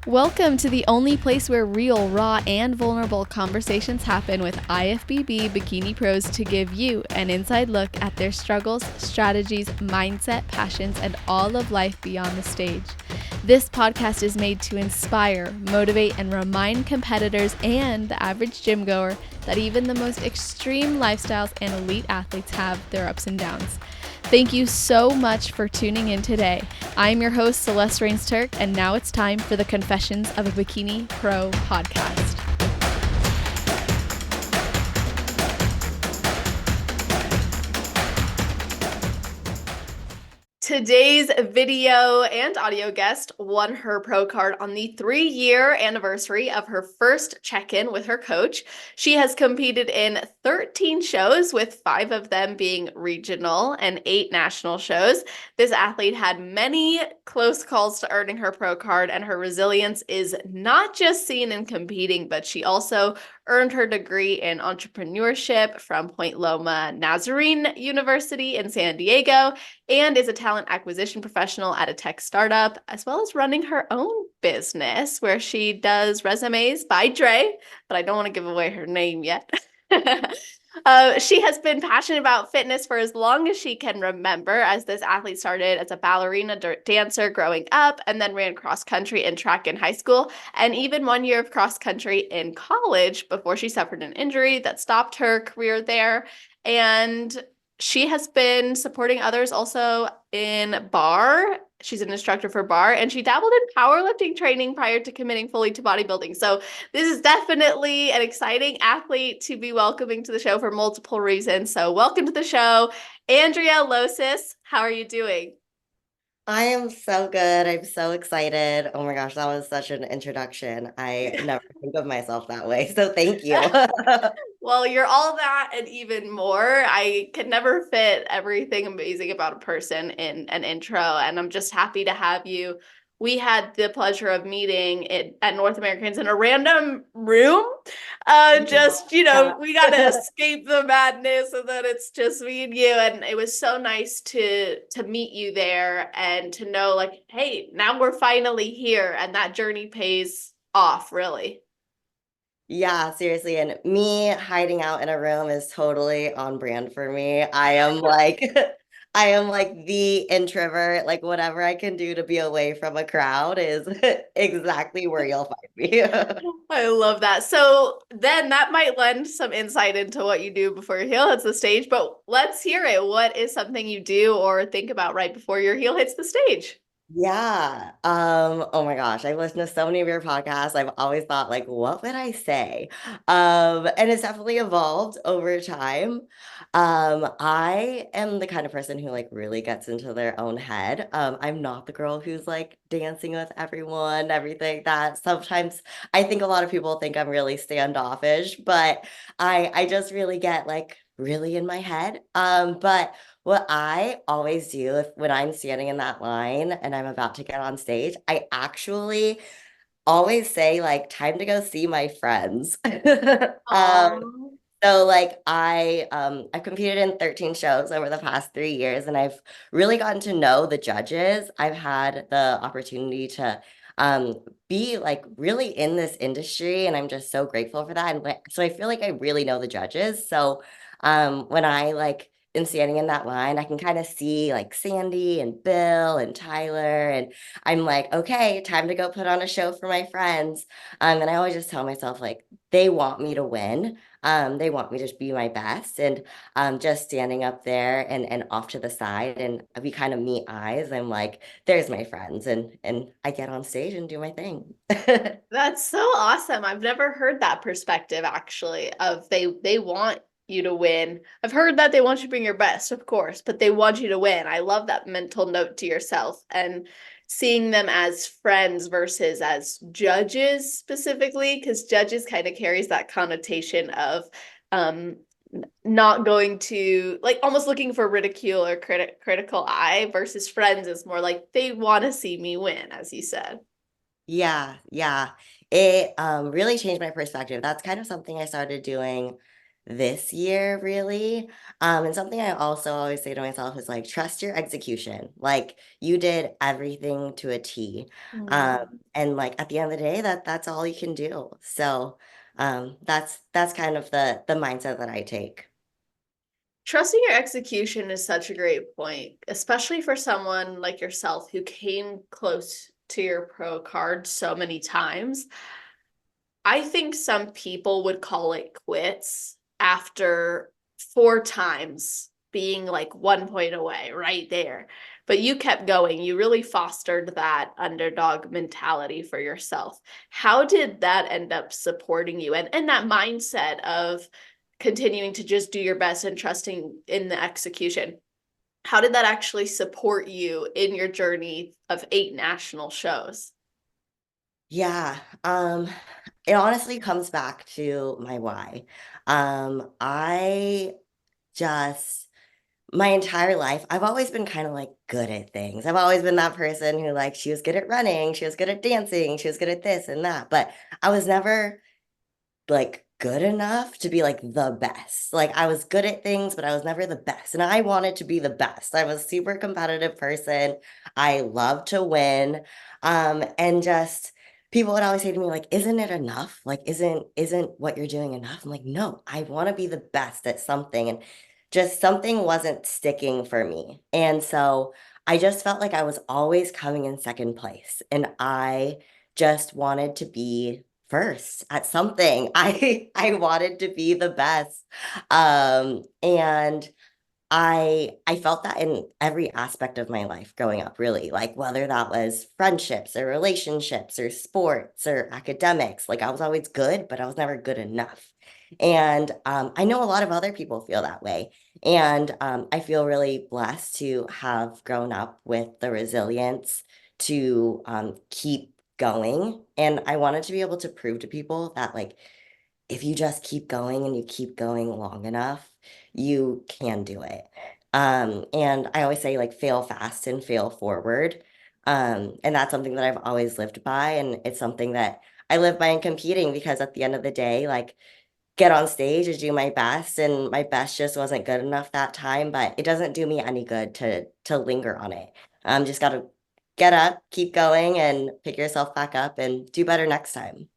Welcome to the only place where real, raw, and vulnerable conversations happen with IFBB Bikini pros to give you an inside look at their struggles, strategies, mindset, passions, and all of life beyond the stage. This podcast is made to inspire, motivate, and remind competitors and the average gym goer that even the most extreme lifestyles and elite athletes have their ups and downs. Thank you so much for tuning in today. I'm your host, Celeste Rains-Turk, and now it's time for the Confessions of a Bikini Pro podcast. Today's video and audio guest won her pro card on the 3-year anniversary of her first check-in with her coach. She has competed in 13 shows, with 5 of them being regional and 8 national shows. This athlete had many close calls to earning her pro card, and her resilience is not just seen in competing, but she also earned her degree in entrepreneurship from Point Loma Nazarene University in San Diego, and is a talent acquisition professional at a tech startup, as well as running her own business where she does resumes by Dre, but I don't want to give away her name yet. She has been passionate about fitness for as long as she can remember, as this athlete started as a ballerina dancer growing up and then ran cross country and track in high school, and even 1 year of cross country in college before she suffered an injury that stopped her career there. And she has been supporting others also in barre. She's an instructor for barre, and she dabbled in powerlifting training prior to committing fully to bodybuilding. So this is definitely an exciting athlete to be welcoming to the show for multiple reasons. So welcome to the show, ANDREA LOCES. How are you doing? I am so good. I'm so excited. Oh my gosh, that was such an introduction. I never think of myself that way. So thank you. Well, you're all that and even more. I could never fit everything amazing about a person in an intro, and I'm just happy to have you. We had the pleasure of meeting at North Americans in a random room. We got to escape the madness, and then it's just me and you. And it was so nice to meet you there and to know, like, hey, now we're finally here, and that journey pays off, really. Yeah, seriously. And me hiding out in a room is totally on brand for me. I am like, I am like the introvert. Like whatever I can do to be away from a crowd is exactly where you'll find me. I love that. So then that might lend some insight into what you do before your heel hits the stage, but let's hear it. What is something you do or think about right before your heel hits the stage? Yeah. Oh my gosh, I've listened to so many of your podcasts. I've always thought like, what would I say? And it's definitely evolved over time. I am the kind of person who like really gets into their own head. I'm not the girl who's like dancing with everyone, everything that sometimes I think a lot of people think I'm really standoffish, but I just really get like really in my head. But what I always do when I'm standing in that line and I'm about to get on stage, I actually always say like time to go see my friends. Um, So like I've competed in 13 shows over the past 3 years, and I've really gotten to know the judges. I've had the opportunity to be like really in this industry, and I'm just so grateful for that. And so I feel like I really know the judges. So when I like am standing in that line, I can kind of see like Sandy and Bill and Tyler, and I'm like, okay, time to go put on a show for my friends. And I always just tell myself like they want me to win. They want me to be my best, and just standing up there and off to the side, and we kind of meet eyes. I'm like, there's my friends, and I get on stage and do my thing. that's so awesome. I've never heard that perspective actually of they want you to win. I've heard that they want you to bring your best, of course, but they want you to win. I love that mental note to yourself and seeing them as friends versus as judges specifically, because judges kind of carries that connotation of um not going to like almost looking for ridicule or critical eye, versus friends is more like they want to see me win, as you said. Yeah, yeah. It really changed my perspective. That's kind of something I started doing this year, really. And something I also always say to myself is like, trust your execution. Like you did everything to a T. Um, Mm. and like at the end of the day, that's all you can do. So that's kind of the mindset that I take. Trusting your execution is such a great point, especially for someone like yourself who came close to your pro card so many times. I think some people would call it quits after four times being like 1 point away right there. But you kept going. You really fostered that underdog mentality for yourself. How did that end up supporting you? And that mindset of continuing to just do your best and trusting in the execution. How did that actually support you in your journey of 8 national shows? Yeah, it honestly comes back to my why. I just my entire life, I've always been kind of like good at things. I've always been that person who like she was good at running, she was good at dancing, she was good at this and that, but I was never like good enough to be like the best. Like I was good at things, but I was never the best. And I wanted to be the best. I was a super competitive person. I love to win. And just people would always say to me, like, isn't it enough? Like, isn't what you're doing enough? I'm like, no, I want to be the best at something. And just something wasn't sticking for me. And so I just felt like I was always coming in second place. And I just wanted to be first at something. I wanted to be the best. And I felt that in every aspect of my life growing up, really, like whether that was friendships or relationships or sports or academics. Like I was always good, but I was never good enough. And I know a lot of other people feel that way. And I feel really blessed to have grown up with the resilience to keep going. And I wanted to be able to prove to people that, like, if you just keep going and you keep going long enough, you can do it. And I always say like fail fast and fail forward. And that's something that I've always lived by. And it's something that I live by in competing because at the end of the day, like get on stage and do my best. And my best just wasn't good enough that time, but it doesn't do me any good to linger on it. Just gotta get up, keep going, and pick yourself back up and do better next time.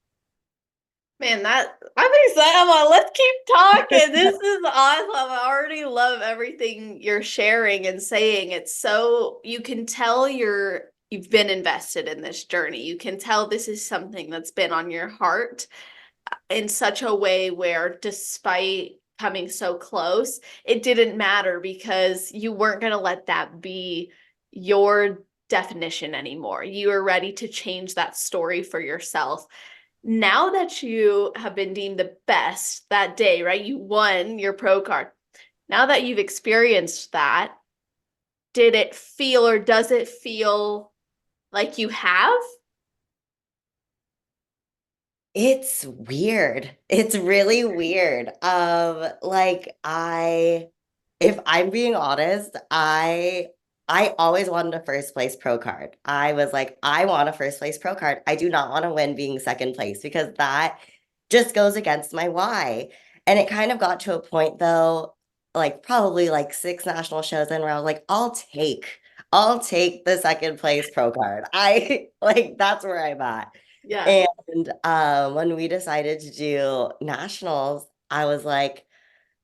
Man, that I'm excited. I'm like, let's keep talking. This is awesome. I already love everything you're sharing and saying. It's so you can tell you've been invested in this journey. You can tell this is something that's been on your heart in such a way where despite coming so close, it didn't matter because you weren't going to let that be your definition anymore. You were ready to change that story for yourself. Now that you have been deemed the best that day, right? You won your pro card. Now that you've experienced that, did it feel or does it feel like you have? It's weird. It's really weird. Like if I'm being honest, I always wanted a first place pro card. I was like, I want a first place pro card. I do not want to win being second place because that just goes against my why. And it kind of got to a point though, like probably like 6 national shows in where I was like, I'll take the second place pro card. I like that's where I'm at. Yeah. And when we decided to do nationals, I was like,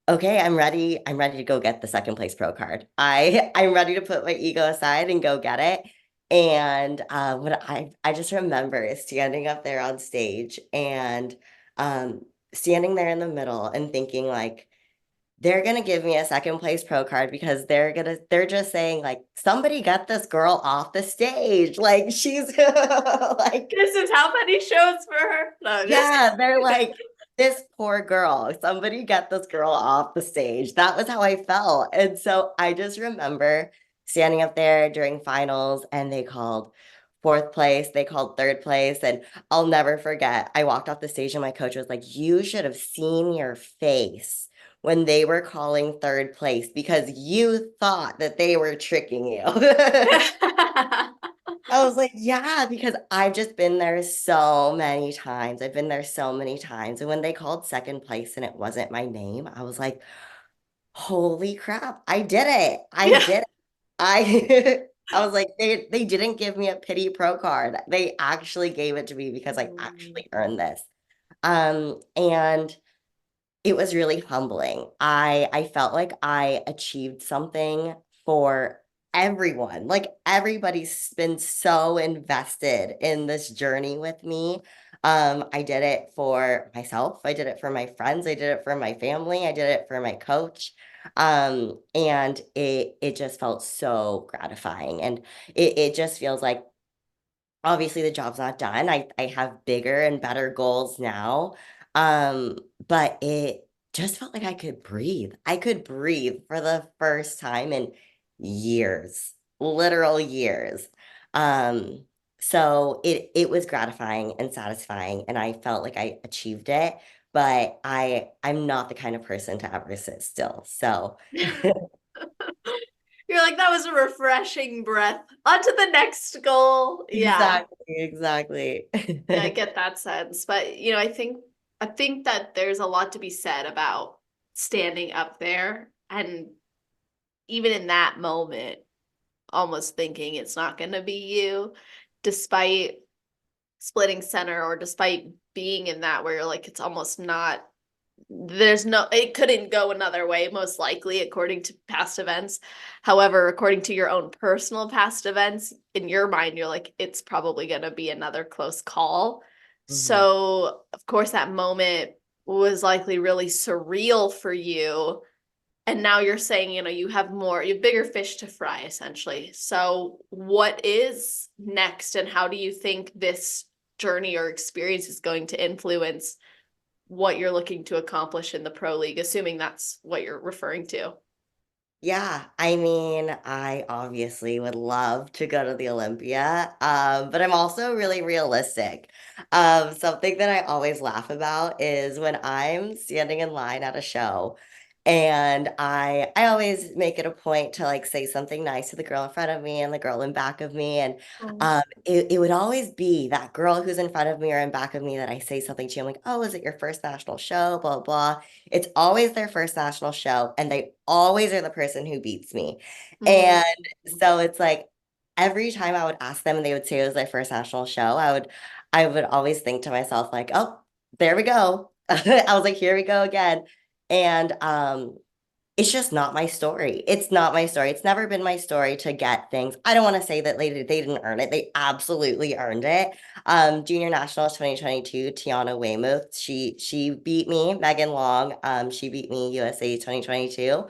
okay, I'm ready. I'm ready to go get the second place pro card. I'm ready to put my ego aside and go get it. And what I just remember standing up there on stage and standing there in the middle and thinking like they're gonna give me a second place pro card because they're just saying like somebody get this girl off the stage. Like she's like This is how many shows for her? No, just yeah, they're like, this poor girl, somebody get this girl off the stage. That was how I felt. And so I just remember standing up there during finals and they called fourth place, they called third place. And I'll never forget, I walked off the stage and my coach was like, you should have seen your face when they were calling third place because you thought that they were tricking you. I was like, yeah, because I've just been there so many times. I've been there so many times. And when they called second place and it wasn't my name, I was like, holy crap, I did it. I Yeah. did it. I I was like, they didn't give me a pity pro card. They actually gave it to me because I Mm. actually earned this. And it was really humbling. I felt like I achieved something for everyone. Like everybody's been so invested in this journey with me. I did it for myself. I did it for my friends. I did it for my family. I did it for my coach. And it just felt so gratifying. And it just feels like obviously the job's not done. I have bigger and better goals now. But it just felt like I could breathe. I could breathe for the first time in years, literal years. Um, so it was gratifying and satisfying, and I felt like I achieved it, but I'm not the kind of person to ever sit still. So You're like, that was a refreshing breath. On to the next goal. Yeah. exactly. Yeah, I get that sense. But I think that there's a lot to be said about standing up there and even in that moment, almost thinking it's not gonna be you, despite splitting center or despite being in that where you're like, it's almost not it couldn't go another way, most likely, according to past events. However, according to your own personal past events, in your mind, you're like, it's probably going to be another close call. Mhm. So, of course, that moment was likely really surreal for you. And now you're saying, you have bigger fish to fry, essentially. So, what is next, and how do you think this journey or experience is going to influence what you're looking to accomplish in the pro league, assuming that's what you're referring to? Yeah, I mean, I obviously would love to go to the Olympia, but I'm also really realistic. Something that I always laugh about is when I'm standing in line at a show, and I always make it a point to like say something nice to the girl in front of me and the girl in back of me, and Oh. it would always be that girl who's in front of me or in back of me that I say something to. I'm like, oh, is it your first national show? Blah blah. It's always their first national show, and they always are the person who beats me. Mm. And so it's like every time I would ask them and they would say it was their first national show, I would always think to myself, like, oh, there we go. I was like, here we go again. And it's just not my story. It's not my story. It's never been my story to get things. I don't want to say that they didn't earn it. They absolutely earned it. Junior Nationals 2022, Tiana Weymouth, she beat me. Megan Long, she beat me USA 2022.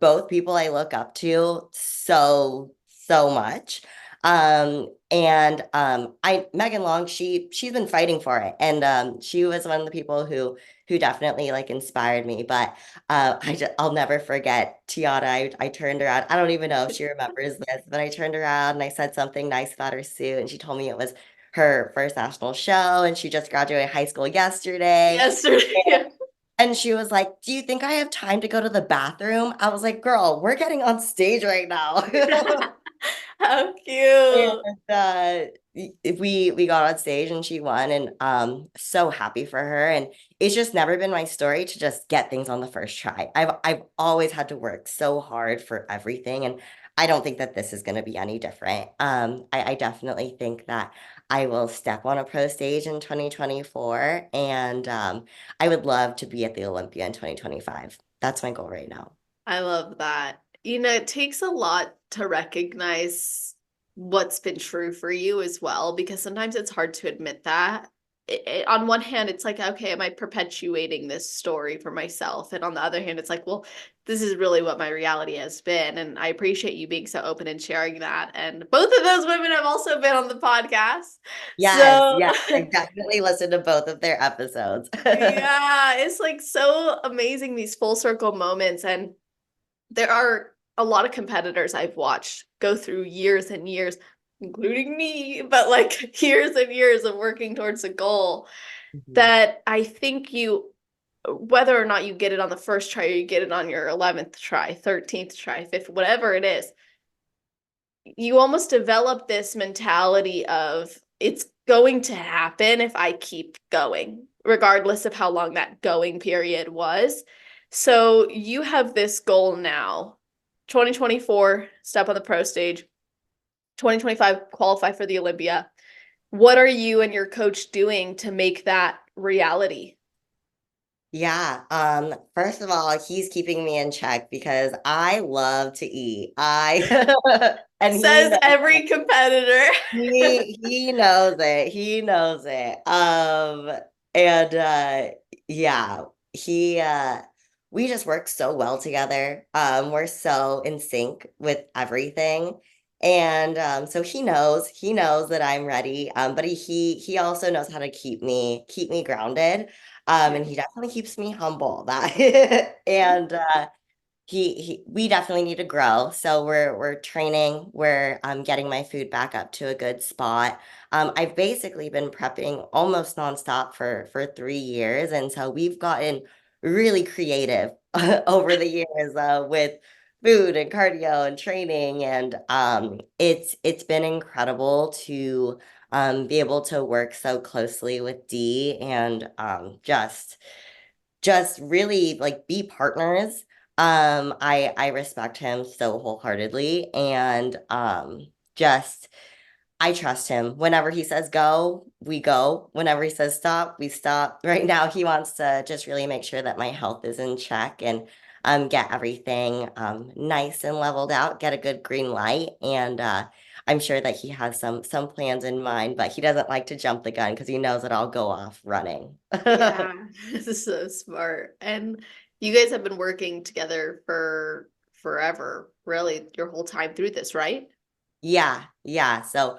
Both people I look up to so much. And I Megan Long, she's been fighting for it. And she was one of the people who definitely like inspired me. But I'll never forget Tiana. I turned around. I don't even know if she remembers this, but I turned around and I said something nice about her suit, and she told me it was her first national show, and she just graduated high school yesterday. Yesterday. And she was like, "Do you think I have time to go to the bathroom?" I was like, "Girl, we're getting on stage right now." How And cute. we got on stage and she won, and so happy for her. And it's just never been my story to just get things on the first try. I've always had to work so hard for everything, and I don't think that this is going to be any different. I definitely think that I will step on a pro stage in 2024, and I would love to be at the Olympia in 2025. That's my goal right now. I love that. It takes a lot to recognize what's been true for you as well, because sometimes it's hard to admit that. On one hand, it's like, okay, am I perpetuating this story for myself? And on the other hand, it's like, well, this is really what my reality has been. And I appreciate you being so open and sharing that. And both of those women have also been on the podcast. Yes, So yes, I definitely listened to both of their episodes. yeah, it's like so amazing, these full circle moments. And there are a lot of competitors I've watched go through years and years, including me, but like years and years of working towards a goal Mhm. that I think whether or not you get it on the first try or you get it on your 11th try, 13th try, fifth, whatever it is, you almost develop this mentality of it's going to happen if I keep going, regardless of how long that going period was. So you have this goal now, 2024, step on the pro stage, 2025, qualify for the Olympia. What are you and your coach doing to make that reality? Yeah, first of all, he's keeping me in check because I love to eat. And he Says knows every competitor. he knows it. He knows it. And yeah, he we just work so well together. We're so in sync with everything. And so he knows that I'm ready. But he also knows how to keep me grounded. And he definitely keeps me humble. That and we definitely need to grow. So we're training. We're getting my food back up to a good spot. I've basically been prepping almost nonstop for 3 years, and so we've gotten really creative over the years with food and cardio and training, and it's been incredible to be able to work so closely with Dee and just really like be partners. I respect him so wholeheartedly and just I trust him. Whenever he says go, we go. Whenever he says stop, we stop. Right now, he wants to just really make sure that my health is in check and get everything nice and leveled out, get a good green light. And I'm sure that he has some plans in mind, but he doesn't like to jump the gun because he knows that I'll go off running. Yeah, this is so smart. And you guys have been working together for forever, really, your whole time through this, right? Yeah, yeah. So,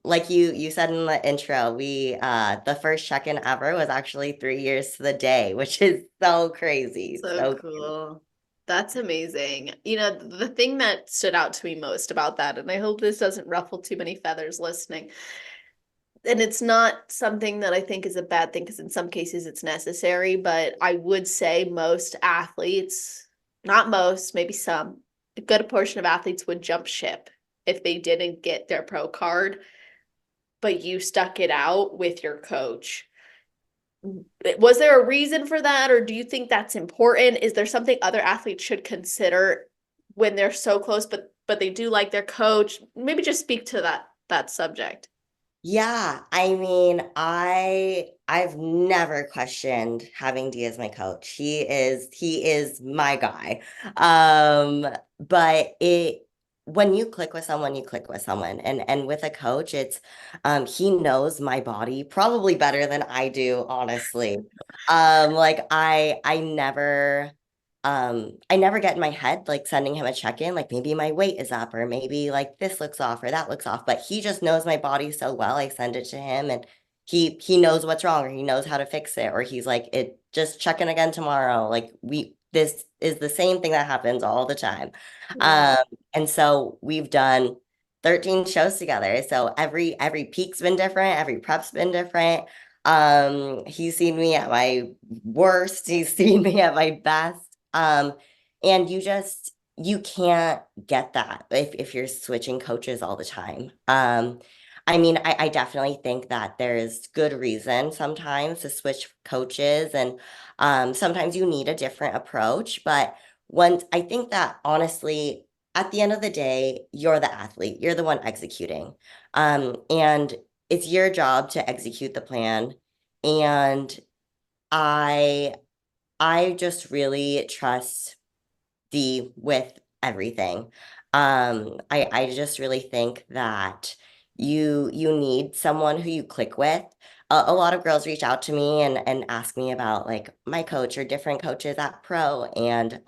like you said in the intro, we the first check-in ever was actually 3 years to the day, which is so crazy. So So crazy. cool. That's amazing. You know, the thing that stood out to me most about that, and I hope this doesn't ruffle too many feathers listening, and it's not something that I think is a bad thing because in some cases it's necessary, but I would say most athletes, not most, maybe some, a good portion of athletes would jump ship if they didn't get their pro card, but you stuck it out with your coach. Was there a reason for that, or do you think that's important? Is there something other athletes should consider when they're so close, but they do like their coach? Maybe just speak to that subject. Yeah, I mean, I've never questioned having D as my coach. He is my guy. But it when you click with someone, you click with someone. And with a coach, it's he knows my body probably better than I do, honestly. Like I never get in my head like sending him a check-in, like maybe my weight is up or maybe like this looks off or that looks off. But he just knows my body so well. I send it to him and he knows what's wrong or he knows how to fix it. Or he's like, it just check in again tomorrow. Like this is the same thing that happens all the time. Yeah. Um, and so we've done 13 shows together. So every peak's been different, every prep's been different. He's seen me at my worst, he's seen me at my best. And you can't get that if you're switching coaches all the time. I mean, I definitely think that there's good reason sometimes to switch coaches, and sometimes you need a different approach. But once I think that honestly, at the end of the day, you're the athlete, you're the one executing. And it's your job to execute the plan. And I I just really trust D with everything. I just really think that you need someone who you click with. A lot of girls reach out to me and ask me about like my coach or different coaches at pro, and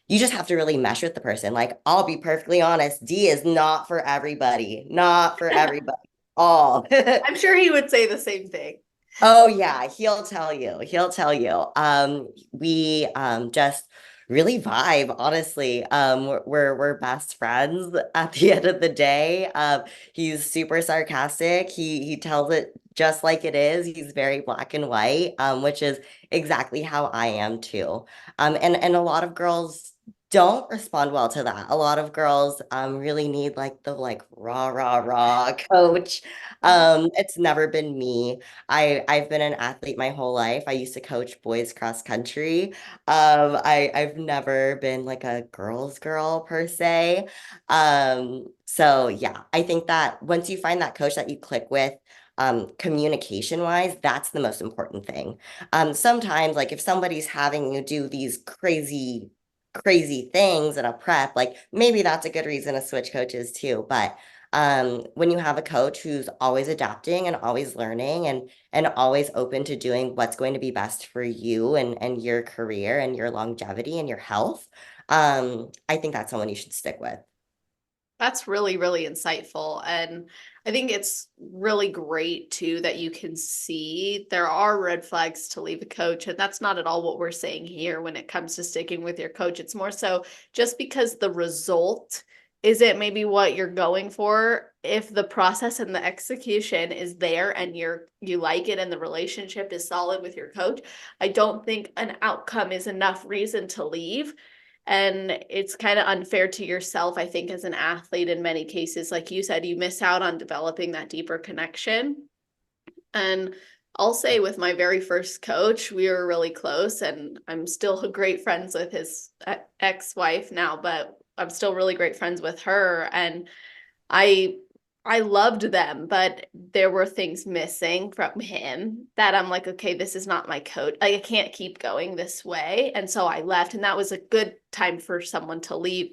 you just have to really mesh with the person. Like I'll be perfectly honest, D is not for everybody, not for everybody. All. I'm sure he would say the same thing. Oh yeah, he'll tell you. He'll tell you. We just really vibe, honestly. We're best friends at the end of the day. He's super sarcastic. He tells it just like it is. He's very black and white, which is exactly how I am too. And a lot of girls don't respond well to that. A lot of girls really need like the like rah coach. It's never been me. I've been an athlete my whole life. I used to coach boys cross country. I've never been like a girl's girl per se. So yeah, I think that once you find that coach that you click with, communication wise, that's the most important thing. Sometimes like if somebody's having you do these crazy things in a prep, like maybe that's a good reason to switch coaches too. But when you have a coach who's always adapting and always learning and always open to doing what's going to be best for you and your career and your longevity and your health, I think that's someone you should stick with. That's really, really insightful. And I think it's really great too that you can see there are red flags to leave a coach. And that's not at all what we're saying here when it comes to sticking with your coach. It's more so just because the result isn't maybe what you're going for. If the process and the execution is there and you like it and the relationship is solid with your coach, I don't think an outcome is enough reason to leave. And it's kind of unfair to yourself, I think, as an athlete in many cases. Like you said, you miss out on developing that deeper connection. And I'll say with my very first coach, we were really close, and I'm still great friends with his ex-wife now, but I'm still really great friends with her. And I I loved them, but there were things missing from him that I'm like, okay, this is not my coach. Like, I can't keep going this way. And so I left, and that was a good time for someone to leave.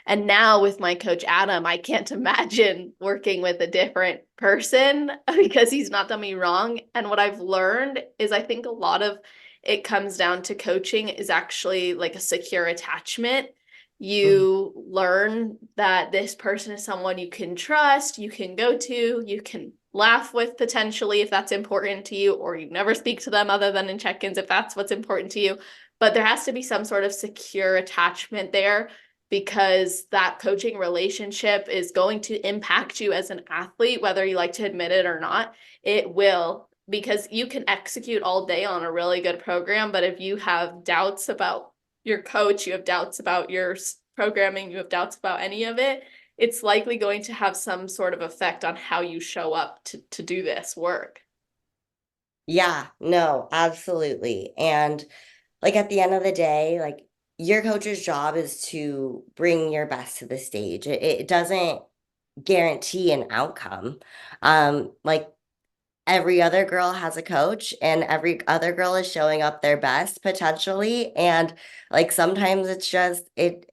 And now with my coach, Adam, I can't imagine working with a different person because he's not done me wrong. And what I've learned is I think a lot of it comes down to coaching is actually like a secure attachment. Mhm. You learn that this person is someone you can trust, you can go to, you can laugh with potentially if that's important to you, or you never speak to them other than in check-ins if that's what's important to you. But there has to be some sort of secure attachment there because that coaching relationship is going to impact you as an athlete, whether you like to admit it or not. It will, because you can execute all day on a really good program, but if you have doubts about your coach, you have doubts about your programming, you have doubts about any of it, it's likely going to have some sort of effect on how you show up to do this work. Yeah, no, absolutely. And like at the end of the day, like your coach's job is to bring your best to the stage. It doesn't guarantee an outcome. Like every other girl has a coach and every other girl is showing up their best potentially. And like sometimes it's just it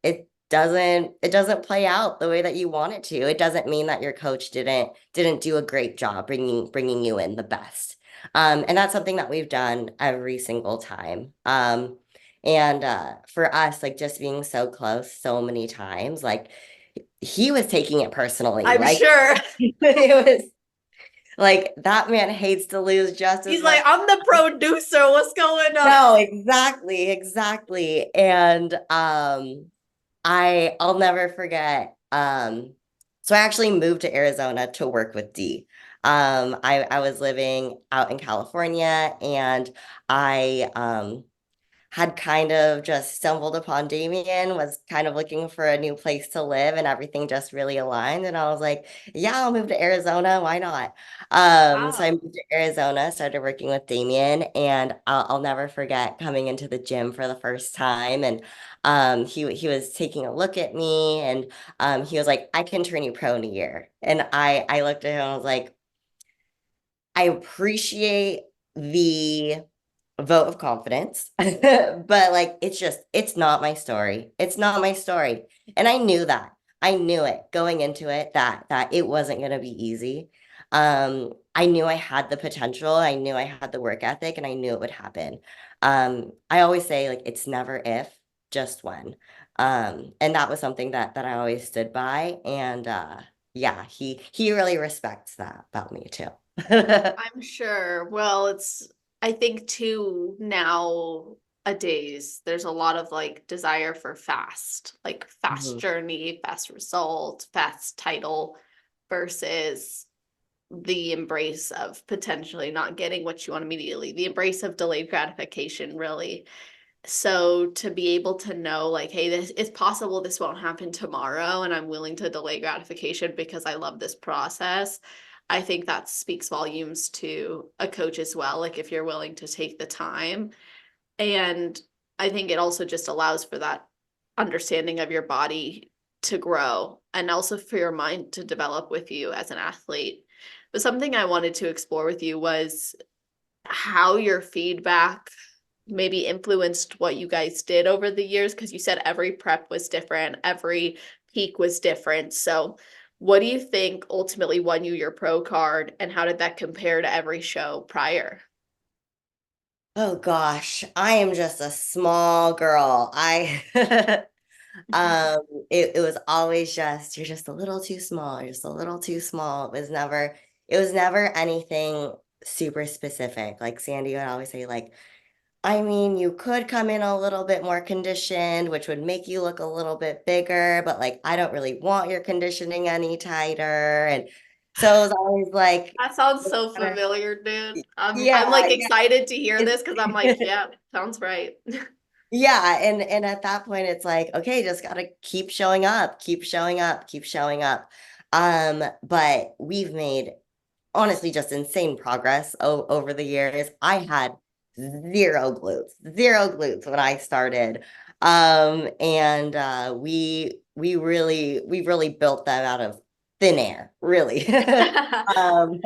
doesn't play out the way that you want it to. It doesn't mean that your coach didn't do a great job bringing you in the best. And that's something that we've done every single time. And for us, like just being so close so many times, like he was taking it personally. I'm Like sure. it was like that man hates to lose just as He's like, much. I'm the producer. What's going on? No, exactly. And I'll never forget. So I actually moved to Arizona to work with D. I was living out in California and I had kind of just stumbled upon Damian, was kind of looking for a new place to live, and everything just really aligned. And I was like, yeah, I'll move to Arizona. Why not? So I Wow. moved to Arizona, started working with Damian, and I'll never forget coming into the gym for the first time. And he was taking a look at me, and he was like, I can turn you pro in a year. And I looked at him, and I was like, I appreciate the vote of confidence. But like it's not my story. It's not my story. And I knew that. I knew it going into it that it wasn't going to be easy. I knew I had the potential. I knew I had the work ethic and I knew it would happen. I always say like it's never if, just when. And that was something that I always stood by and yeah, he really respects that about me too. I'm sure. Well, I think too, nowadays, there's a lot of like desire for like fast Mhm. journey, fast result, fast title versus the embrace of potentially not getting what you want immediately, the embrace of delayed gratification, really. So to be able to know like, hey, this it's possible this won't happen tomorrow, and I'm willing to delay gratification because I love this process. I think that speaks volumes to a coach as well. Like if you're willing to take the time. And I think it also just allows for that understanding of your body to grow and also for your mind to develop with you as an athlete. But something I wanted to explore with you was how your feedback maybe influenced what you guys did over the years, because you said every prep was different, every peak was different. So, what do you think ultimately won you your pro card, and how did that compare to every show prior? Oh gosh, I am just a small girl. I um it was always just you're just a little too small, you're just a little too small. It was never anything super specific. Like Sandy would always say, like, I mean, you could come in a little bit more conditioned, which would make you look a little bit bigger, but like I don't really want your conditioning any tighter. And so it was always like, That sounds so familiar, dude. I'm yeah, like yeah. excited to hear It's this because I'm like, yeah, sounds right. yeah, and at that point it's like, okay, just gotta keep showing up, keep showing up, keep showing up. But we've made honestly just insane progress over the years. I had zero glutes when I started. And we really built them out of thin air, really. Um,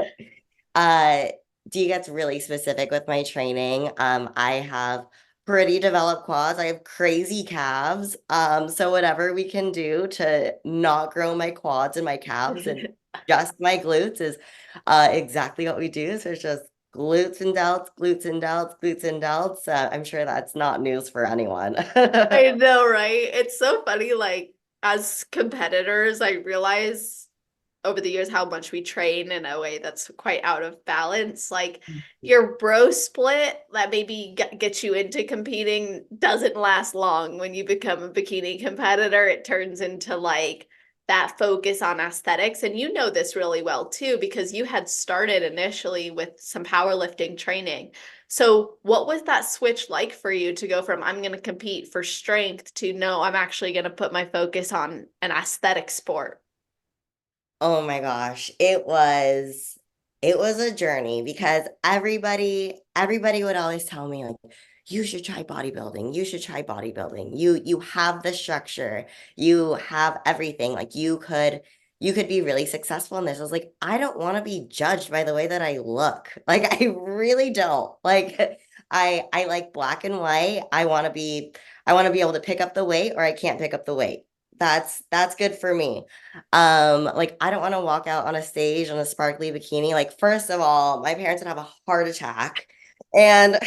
uh, D gets really specific with my training. I have pretty developed quads. I have crazy calves. So whatever we can do to not grow my quads and my calves and just my glutes is exactly what we do. So it's just glutes and delts, glutes and delts, glutes and delts. I'm sure that's not news for anyone. I know, right? It's so funny. Like, as competitors, I realize over the years how much we train in a way that's quite out of balance. Like, your bro split that maybe gets you into competing doesn't last long when you become a bikini competitor. It turns into like that focus on aesthetics. And you know this really well too, because you had started initially with some powerlifting training. So, what was that switch like for you to go from I'm going to compete for strength to no, I'm actually going to put my focus on an aesthetic sport? Oh my gosh, it was a journey because everybody would always tell me, like, you should try bodybuilding. You should try bodybuilding. You have the structure. You have everything. Like you could be really successful in this. I was like, I don't want to be judged by the way that I look. Like I really don't. Like I like black and white. I want to be able to pick up the weight or I can't pick up the weight. That's good for me. Like I don't want to walk out on a stage on a sparkly bikini. Like, first of all, my parents would have a heart attack. And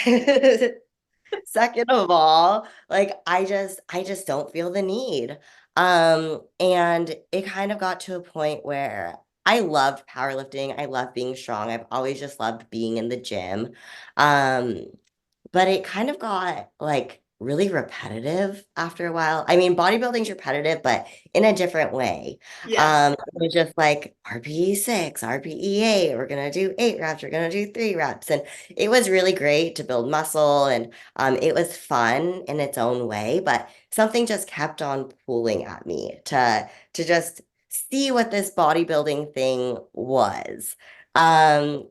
second of all, like I just don't feel the need. And it kind of got to a point where I loved powerlifting. I love being strong. I've always just loved being in the gym. Um, but it kind of got like really repetitive after a while. I mean, bodybuilding's repetitive, but in a different way. Yes. It was just like RPE 6, RPE 8, we're gonna do 8 reps, we're gonna do 3 reps. And it was really great to build muscle and it was fun in its own way, but something just kept on pulling at me to just see what this bodybuilding thing was. And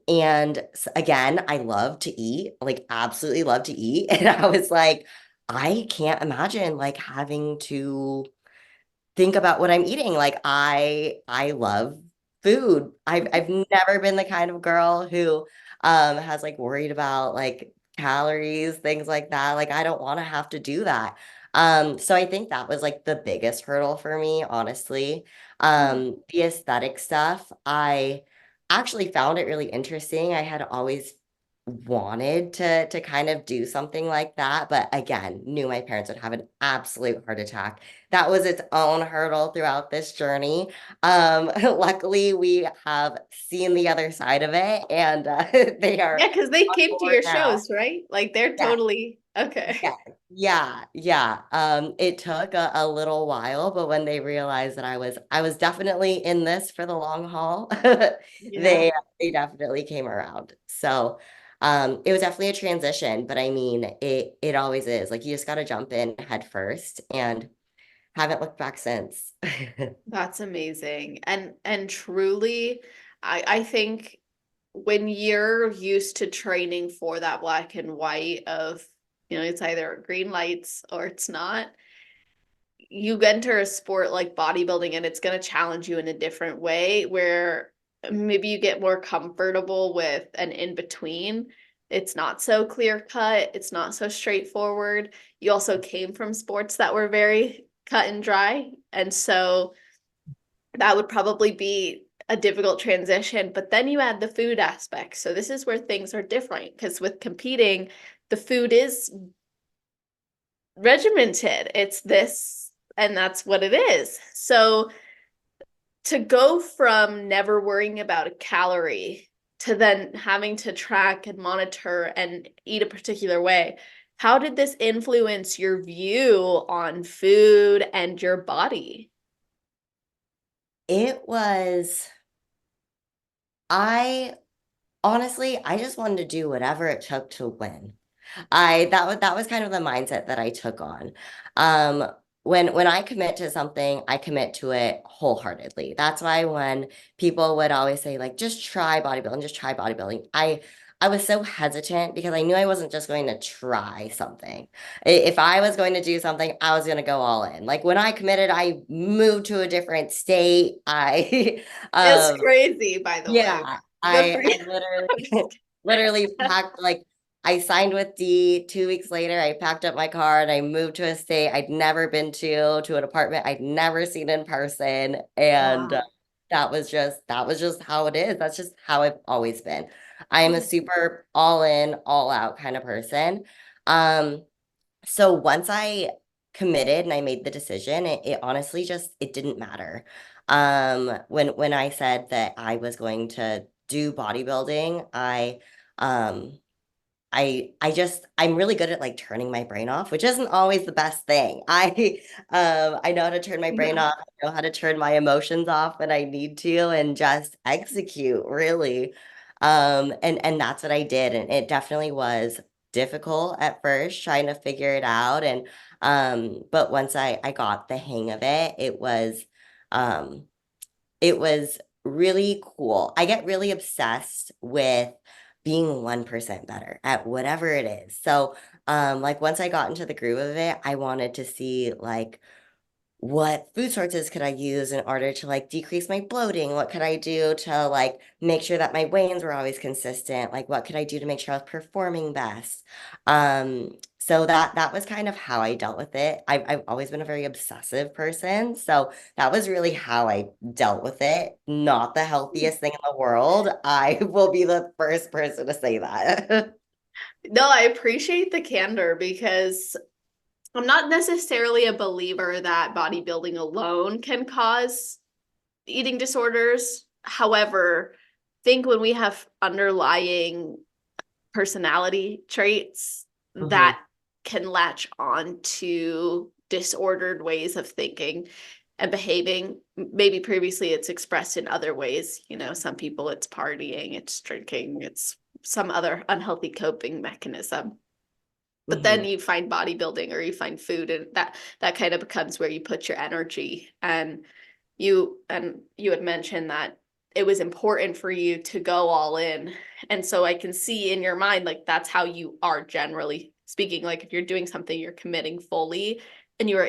again, I love to eat, like absolutely love to eat. And I was like, I can't imagine like having to think about what I'm eating. Like I love food. I've never been the kind of girl who has like worried about like calories, things like that. Like I don't want to have to do that. So I think that was like the biggest hurdle for me, honestly. The aesthetic stuff, I actually found it really interesting. I had always wanted to kind of do something like that, but again, knew my parents would have an absolute heart attack. That was its own hurdle throughout this journey. Luckily, we have seen the other side of it, and they are Yeah, because they on came to board your now. shows, right? Like they're Yeah, totally. Okay. Yeah, yeah. It took a little while, but when they realized that I was definitely in this for the long haul, Yeah. they definitely came around. So it was definitely a transition, but I mean it always is. Like you just gotta jump in head first and haven't looked back since. That's amazing. And truly, I think when you're used to training for that black and white of, it's either green lights or it's not, you enter a sport like bodybuilding and it's going to challenge you in a different way where maybe you get more comfortable with an in between. It's not so clear cut, it's not so straightforward. You also came from sports that were very cut and dry. And so that would probably be a difficult transition. But then you add the food aspect. So this is where things are different because with competing, the food is regimented. It's this, and that's what it is. So to go from never worrying about a calorie to then having to track and monitor and eat a particular way, how did this influence your view on food and your body? It was, I honestly, I just wanted to do whatever it took to win. That was kind of the mindset that I took on. Um, when I commit to something, I commit to it wholeheartedly. That's why when people would always say like just try bodybuilding. I was so hesitant because I knew I wasn't just going to try something. If I was going to do something, I was going to go all in. Like when I committed, I moved to a different state. I It's um crazy, by the way. yeah, Good for I you. literally I'm just literally kidding. packed like I signed with D 2 weeks later. I packed up my car and I moved to a state I'd never been to an apartment I'd never seen in person. And Wow. that was just how it is. That's just how I've always been. I am a super all in, all out kind of person. Um, so once I committed and I made the decision, it honestly just it didn't matter. When I said that I was going to do bodybuilding, um I'm really good at like turning my brain off, which isn't always the best thing. I know how to turn my brain No. off, I know how to turn my emotions off when I need to and just execute really. And that's what I did. And it definitely was difficult at first trying to figure it out. And but once I got the hang of it, um it was really cool. I get really obsessed with being 1% better at whatever it is. So, like once I got into the groove of it, I wanted to see like what food sources could I use in order to like decrease my bloating? What could I do to like make sure that my weigh-ins were always consistent? Like what could I do to make sure I was performing best? So that was kind of how I dealt with it. I've always been a very obsessive person, so that was really how I dealt with it. Not the healthiest thing in the world. I will be the first person to say that. No, I appreciate the candor because I'm not necessarily a believer that bodybuilding alone can cause eating disorders. However, I think when we have underlying personality traits Mhm, that can latch on to disordered ways of thinking and behaving. Maybe previously it's expressed in other ways. Some people it's partying, it's drinking, it's some other unhealthy coping mechanism. But then mhm, you find bodybuilding or you find food, and that kind of becomes where you put your energy. And you had mentioned that it was important for you to go all in. And so I can see in your mind, like that's how you are generally speaking. Like if you're doing something, you're committing fully and you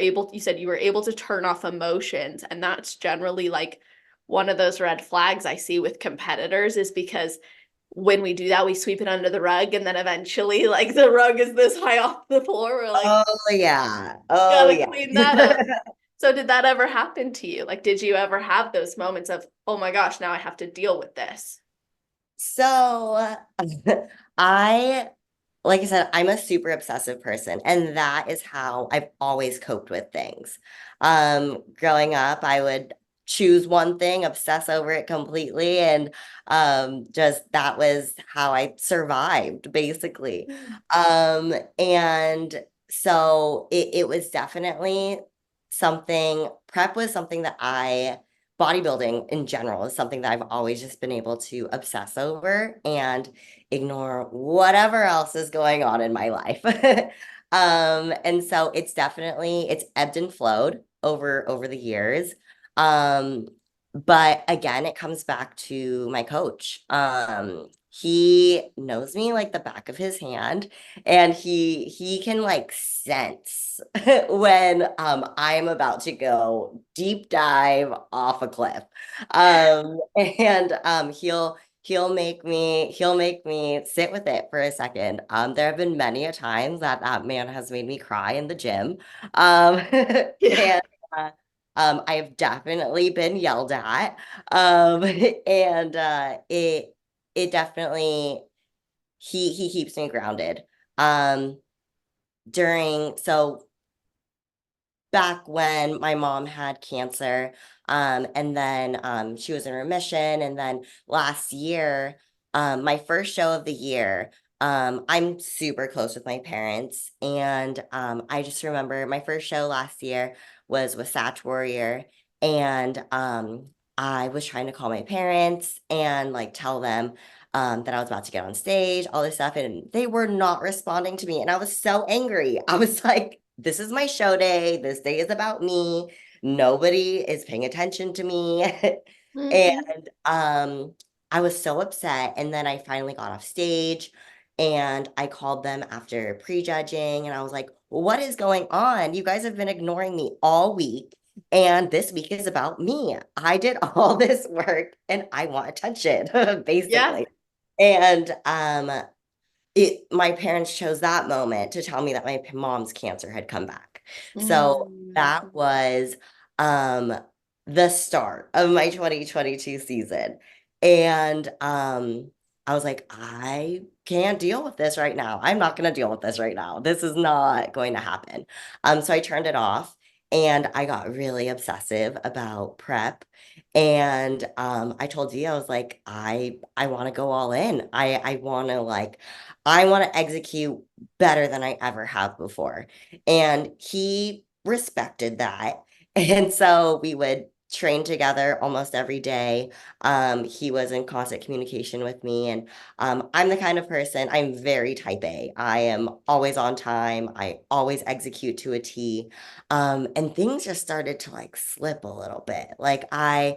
said you were able to turn off emotions. And that's generally like one of those red flags I see with competitors is because when we do that, we sweep it under the rug. And then eventually, like the rug is this high off the floor. We're like, oh yeah. Oh gotta yeah. clean that up. So did that ever happen to you? Like, did you ever have those moments of, oh my gosh, now I have to deal with this? So I, like I said, I'm a super obsessive person, and that is how I've always coped with things. Growing up, choose one thing, obsess over it completely, and just that was how I survived basically. Mm. And so it was definitely something, prep was something that bodybuilding in general is something that I've always just been able to obsess over and ignore whatever else is going on in my life. And so it's ebbed and flowed over the years. Um, but again, it comes back to my coach. He knows me like the back of his hand, and he can like sense when I'm about to go deep dive off a cliff. And he'll make me sit with it for a second. There have been many a times that that man has made me cry in the gym. Yeah. And uh, I have definitely been yelled at. And it definitely he keeps me grounded. Um, during so back when my mom had cancer, and then she was in remission, and then last year, my first show of the year, I'm super close with my parents, and I just remember my first show last year was with Satch Warrior, and I was trying to call my parents and like tell them that I was about to get on stage, all this stuff, and they were not responding to me. And I was so angry. I was like, this is my show day. This day is about me. Nobody is paying attention to me. Mhm. And I was so upset. And then I finally got off stage and I called them after prejudging and I was like, what is going on? You guys have been ignoring me all week. And this week is about me. I did all this work and I want attention, Yeah. basically. And my parents chose that moment to tell me that my mom's cancer had come back. So Mm. that was um the start of my 2022 season. And I was like, I can't deal with this right now. I'm not going to deal with this right now. This is not going to happen. So I turned it off and I got really obsessive about prep. And I told Dia, I was like, I want to go all in. I want to execute better than I ever have before. And he respected that. And so we would train together almost every day. He was in constant communication with me. And I'm the kind of person, I'm very type A. I am always on time. I always execute to a T. And things just started to like slip a little bit. Like I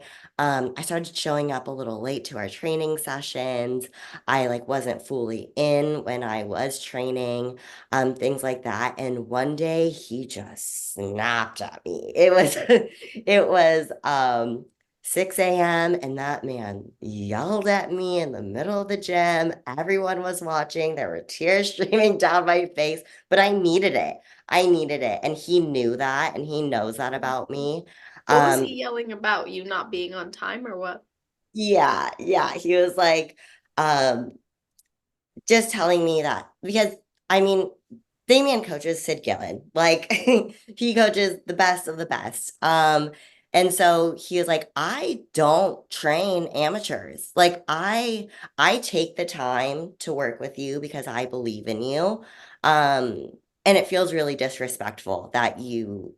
started showing up a little late to our training sessions. I like wasn't fully in when I was training, things like that. And one day he just snapped at me. It was it was 6 a.m. and that man yelled at me in the middle of the gym. Everyone was watching. There were tears streaming down my face, but I needed it. I needed it. And he knew that and he knows that about me. What was he Um, yelling about? You not being on time or what? yeah, yeah. He was like, um, just telling me that because I mean, Damian coaches Sid Gillen. Like he coaches the best of the best. And so he was like, I don't train amateurs. Like I take the time to work with you because I believe in you. Um, and it feels really disrespectful that you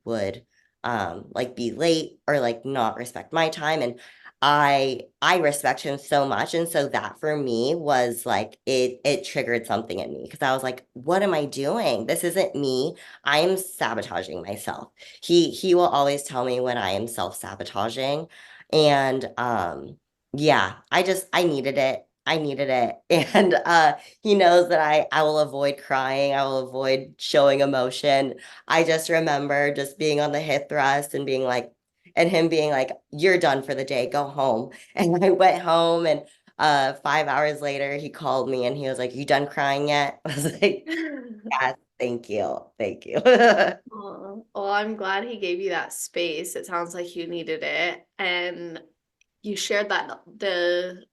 would like be late or like not respect my time. And I respect him so much. And so that for me was like it triggered something in me because I was like, what am I doing? This isn't me. I am sabotaging myself. He will always tell me when I am self-sabotaging. And yeah, I needed it. I needed it. And he knows that I will avoid crying. I will avoid showing emotion. I just remember just being on the hip thrust and being like, and him being like, you're done for the day, go home. And I went home and 5 hours later he called me and he was like, you done crying yet? I was like, yes, thank you. Thank you. Oh, well, I'm glad he gave you that space. It sounds like you needed it. And you shared that the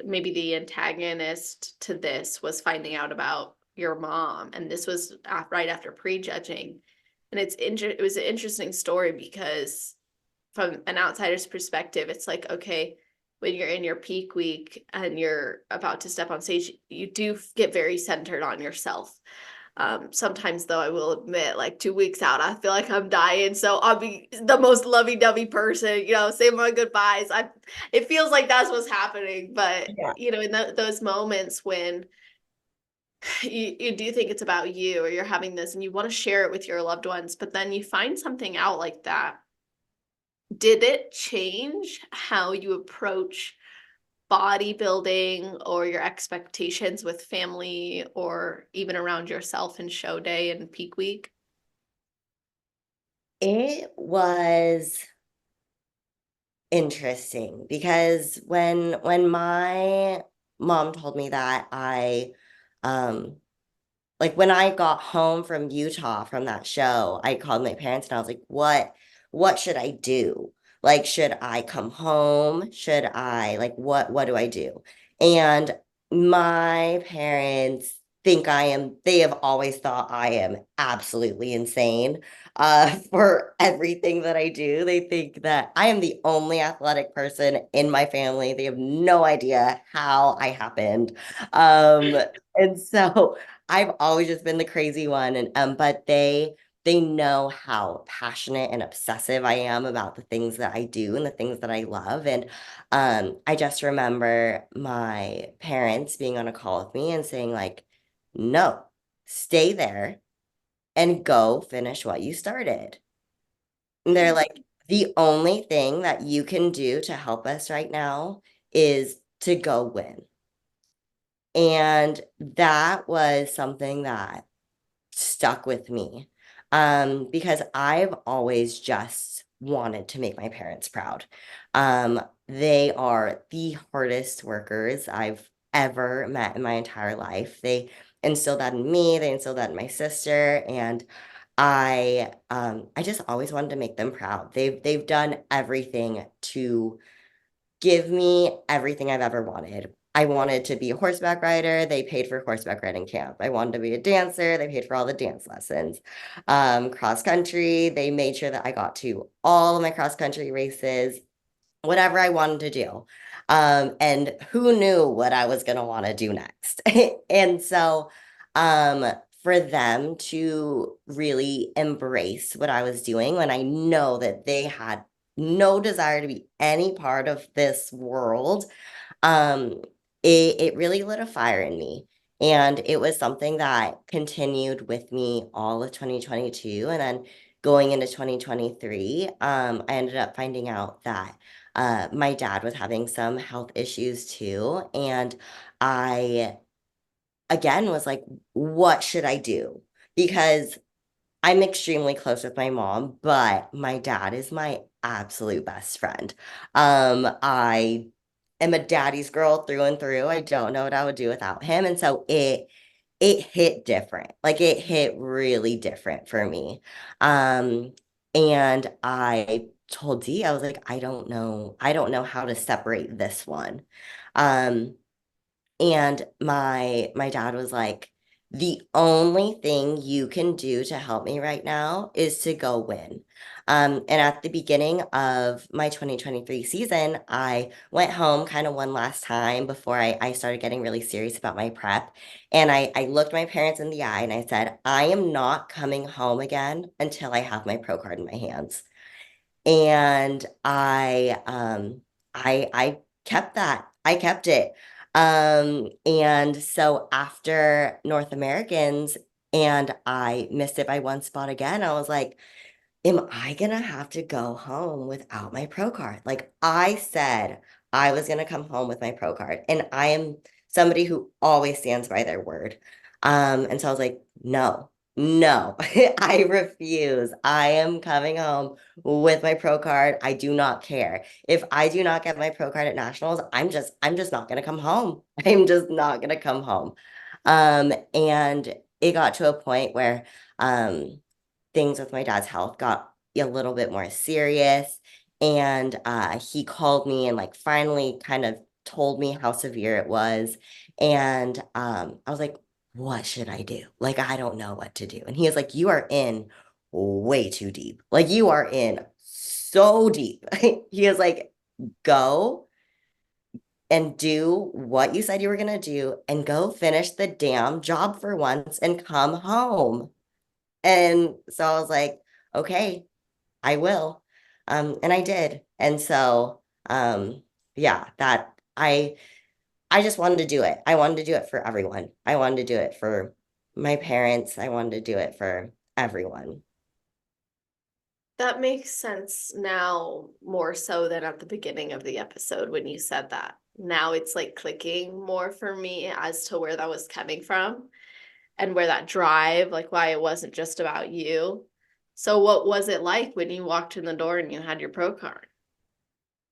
maybe the antagonist to this was finding out about your mom, and this was right after prejudging. And it was an interesting story because from an outsider's perspective, it's like, okay, when you're in your peak week and you're about to step on stage, you do get very centered on yourself. Sometimes though, I will admit, like 2 weeks out, I feel like I'm dying. So I'll be the most lovey-dovey person, say my goodbyes. It feels like that's what's happening. But, Yeah. in those moments when you do think it's about you or you're having this and you want to share it with your loved ones, but then you find something out like that. Did it change how you approach bodybuilding or your expectations with family or even around yourself in show day and peak week? It was interesting because when my mom told me that um like when I got home from Utah from that show, I called my parents and I was like, what should I do? Like, should I come home? Should I like what do I do? And my parents they have always thought I am absolutely insane for everything that I do. They think that I am the only athletic person in my family. They have no idea how I happened. And so I've always just been the crazy one, and but they know how passionate and obsessive I am about the things that I do and the things that I love. And I just remember my parents being on a call with me and saying like, "No, stay there and go finish what you started." And they're like, "The only thing that you can do to help us right now is to go win." And that was something that stuck with me because I've always just wanted to make my parents proud. They are the hardest workers I've ever met in my entire life. They instilled that in me, they instilled that in my sister, and I just always wanted to make them proud. They've done everything to give me everything I've ever wanted. I wanted to be a horseback rider. They paid for horseback riding camp. I wanted to be a dancer. They paid for all the dance lessons. Cross country, they made sure that I got to all of my cross country races, whatever I wanted to do. And who knew what I was going to want to do next? And so, um, for them to really embrace what I was doing when I know that they had no desire to be any part of this world, um, it really lit a fire in me. And it was something that continued with me all of 2022. And then going into 2023, I ended up finding out that my dad was having some health issues too. And I, again, was like, what should I do? Because I'm extremely close with my mom, but my dad is my absolute best friend. I am a daddy's girl through and through. I don't know what I would do without him. And so it hit different. Like it hit really different for me. And I told Dee, I was like, I don't know how to separate this one. Um, and my dad was like, the only thing you can do to help me right now is to go win. And at the beginning of my 2023 season, I went home kind of one last time before I started getting really serious about my prep. And I looked my parents in the eye and I said, I am not coming home again until I have my pro card in my hands. And I kept that. I kept it. And so after North Americans and I missed it by one spot again, I was like, am I gonna have to go home without my pro card? Like I said, I was gonna come home with my pro card, and I am somebody who always stands by their word. And so I was like, no, no, I refuse. I am coming home with my pro card. I do not care. If I do not get my pro card at nationals, I'm just not gonna come home. I'm just not gonna come home. And it got to a point where things with my dad's health got a little bit more serious. And he called me and like finally kind of told me how severe it was. And I was like, what should I do? Like, I don't know what to do. And he was like, you are in way too deep. Like, you are in so deep. He was like, go and do what you said you were going to do and go finish the damn job for once and come home. And so I was like, okay, I will. And I did. And so, yeah, that I just wanted to do it. I wanted to do it for everyone. I wanted to do it for my parents. I wanted to do it for everyone. That makes sense now more so than at the beginning of the episode when you said that. Now it's like clicking more for me as to where that was coming from and where that drive, like why it wasn't just about you. So what was it like when you walked in the door and you had your pro card?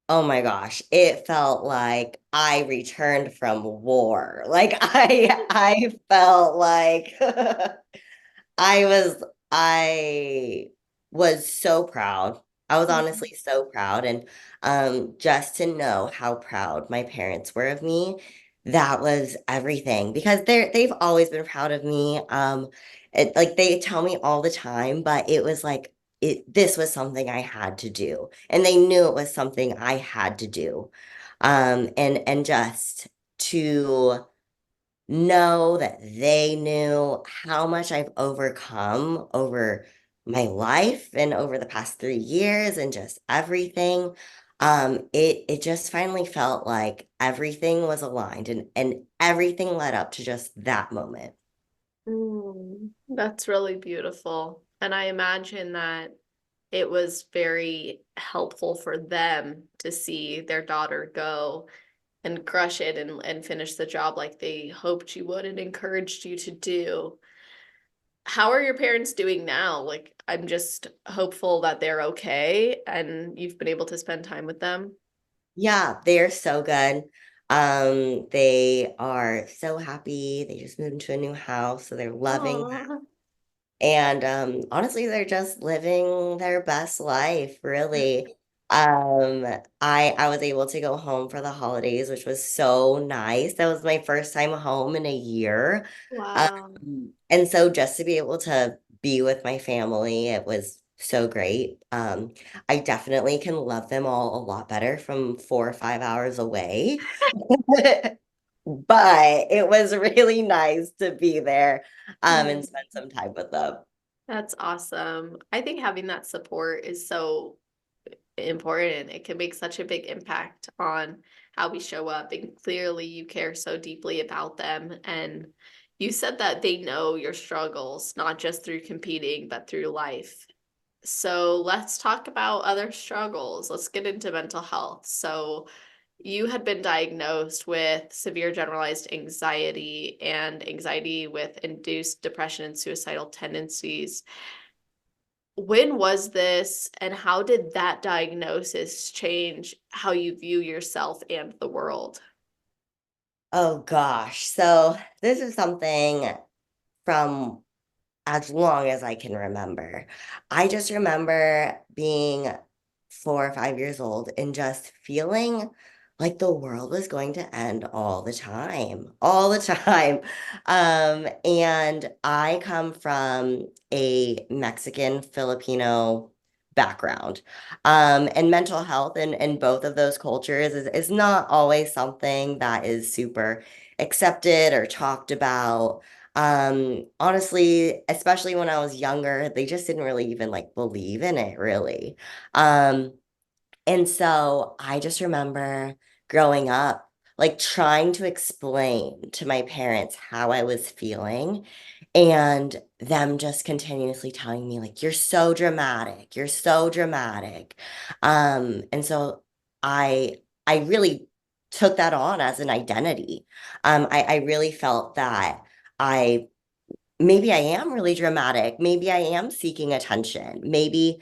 Oh my gosh, it felt like I returned from war. Like I felt like I was I was so proud. I was honestly so proud. And just to know how proud my parents were of me, that was everything because they've always been proud of me. Like they tell me all the time, but it was like this was something I had to do. And they knew it was something I had to do. And just to know that they knew how much I've overcome over my life and over the past 3 years and just everything. It just finally felt like everything was aligned and everything led up to just that moment. That's really beautiful. And I imagine that it was very helpful for them to see their daughter go and crush it and finish the job like they hoped you would and encouraged you to do. How are your parents doing now? Like, I'm just hopeful that they're okay and you've been able to spend time with them. Yeah, they're so good. They are so happy. They just moved into a new house, so they're loving. Oh, And honestly, they're just living their best life, really. I was able to go home for the holidays, which was so nice. That was my first time home in a year. wow. And so just to be able to be with my family, it was so great. I definitely can love them all a lot better from 4 or 5 hours away. But it was really nice to be there and spend some time with them. That's awesome. I think having that support is so important. It can make such a big impact on how we show up. And clearly, you care so deeply about them. And you said that they know your struggles, not just through competing, but through life. So let's talk about other struggles. Let's get into mental health. So you had been diagnosed with severe generalized anxiety and anxiety with induced depression and suicidal tendencies. When was this, and how did that diagnosis change how you view yourself and the world? Oh gosh. So this is something from as long as I can remember. I just remember being 4 or 5 years old and just feeling like the world was going to end all the time. And I come from a Mexican Filipino background. And mental health in both of those cultures is not always something that is super accepted or talked about. Honestly, especially when I was younger, they just didn't really even like believe in it really. Um, and so I just remember growing up, like trying to explain to my parents how I was feeling and them just continuously telling me like, you're so dramatic, you're so dramatic. And so I I really took that on as an identity. I really felt that I maybe I am really dramatic. Maybe I am seeking attention. Maybe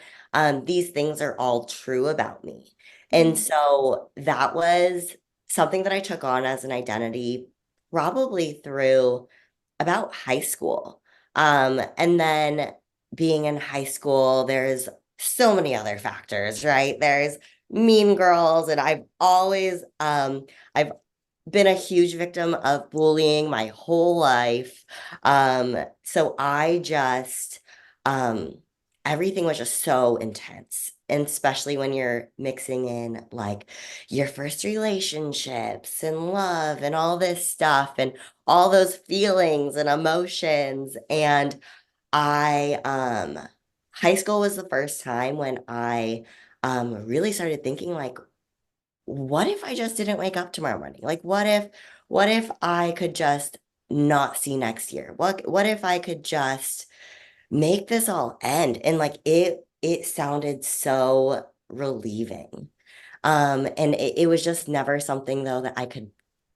these things are all true about me. And Mm. so that was something that I took on as an identity probably through about high school. And then being in high school, there's so many other factors, right? There's mean girls, and I've been a huge victim of bullying my whole life. So I just, um, everything was just so intense. and especially when you're mixing in like your first relationships and love and all this stuff and all those feelings and emotions. And I, high school was the first time when I really started thinking like, what if I just didn't wake up tomorrow morning? Like, what if I could just not see next year? What if I could just make this all end? And like it sounded so relieving. And it was just never something though that I could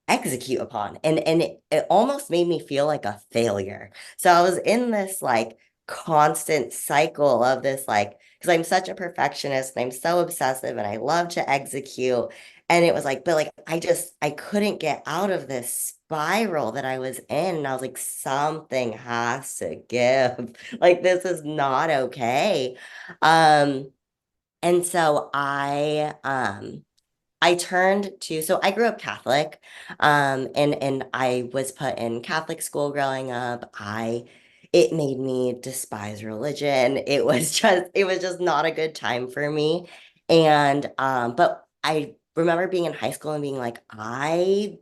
execute upon. And it almost made me feel like a failure. So I was in this like constant cycle of this like, because I'm such a perfectionist and I'm so obsessive and I love to execute. And it was like, but like I couldn't get out of this spiral that I was in. And I was like, something has to give. Like this is not okay. Um, and so I turned to, so I grew up Catholic, and I was put in Catholic school growing up. It made me despise religion. It was just not a good time for me. And but I remember being in high school and being like, I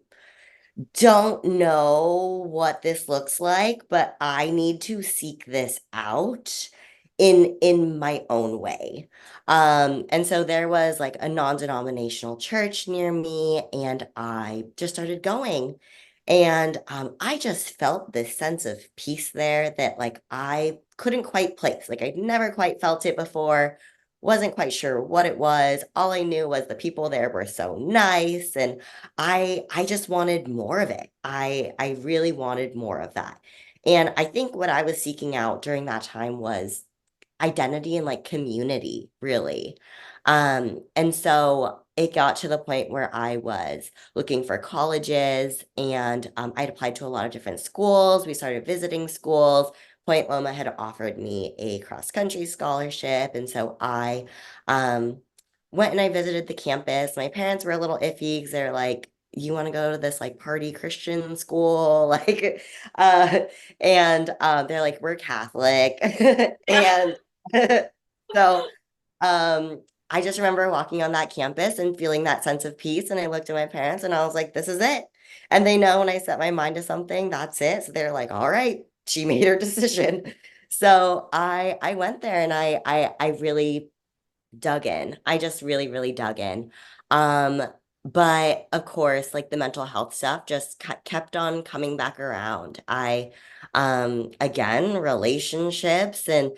don't know what this looks like, but I need to seek this out in my own way. And so there was like a non-denominational church near me, and I just started going. And I just felt this sense of peace there that like I couldn't quite place. Like I'd never quite felt it before, wasn't quite sure what it was. All I knew was the people there were so nice, and I just wanted more of it. I really wanted more of that. And I think what I was seeking out during that time was identity and like community, really. And so it got to the point where I was looking for colleges, and I'd applied to a lot of different schools. We started visiting schools. Point Loma had offered me a cross country scholarship. And so I um, went and I visited the campus. My parents were a little iffy because they're like, you want to go to this like party Christian school? Like, uh, and they're like, we're Catholic. And so um, I just remember walking on that campus and feeling that sense of peace. And I looked at my parents and I was like, this is it. And they know when I set my mind to something, that's it. So they're like, all right, she made her decision. So I went there and I really dug in. I just really, really dug in. Um, but of course, like the mental health stuff just kept on coming back around. Again, relationships and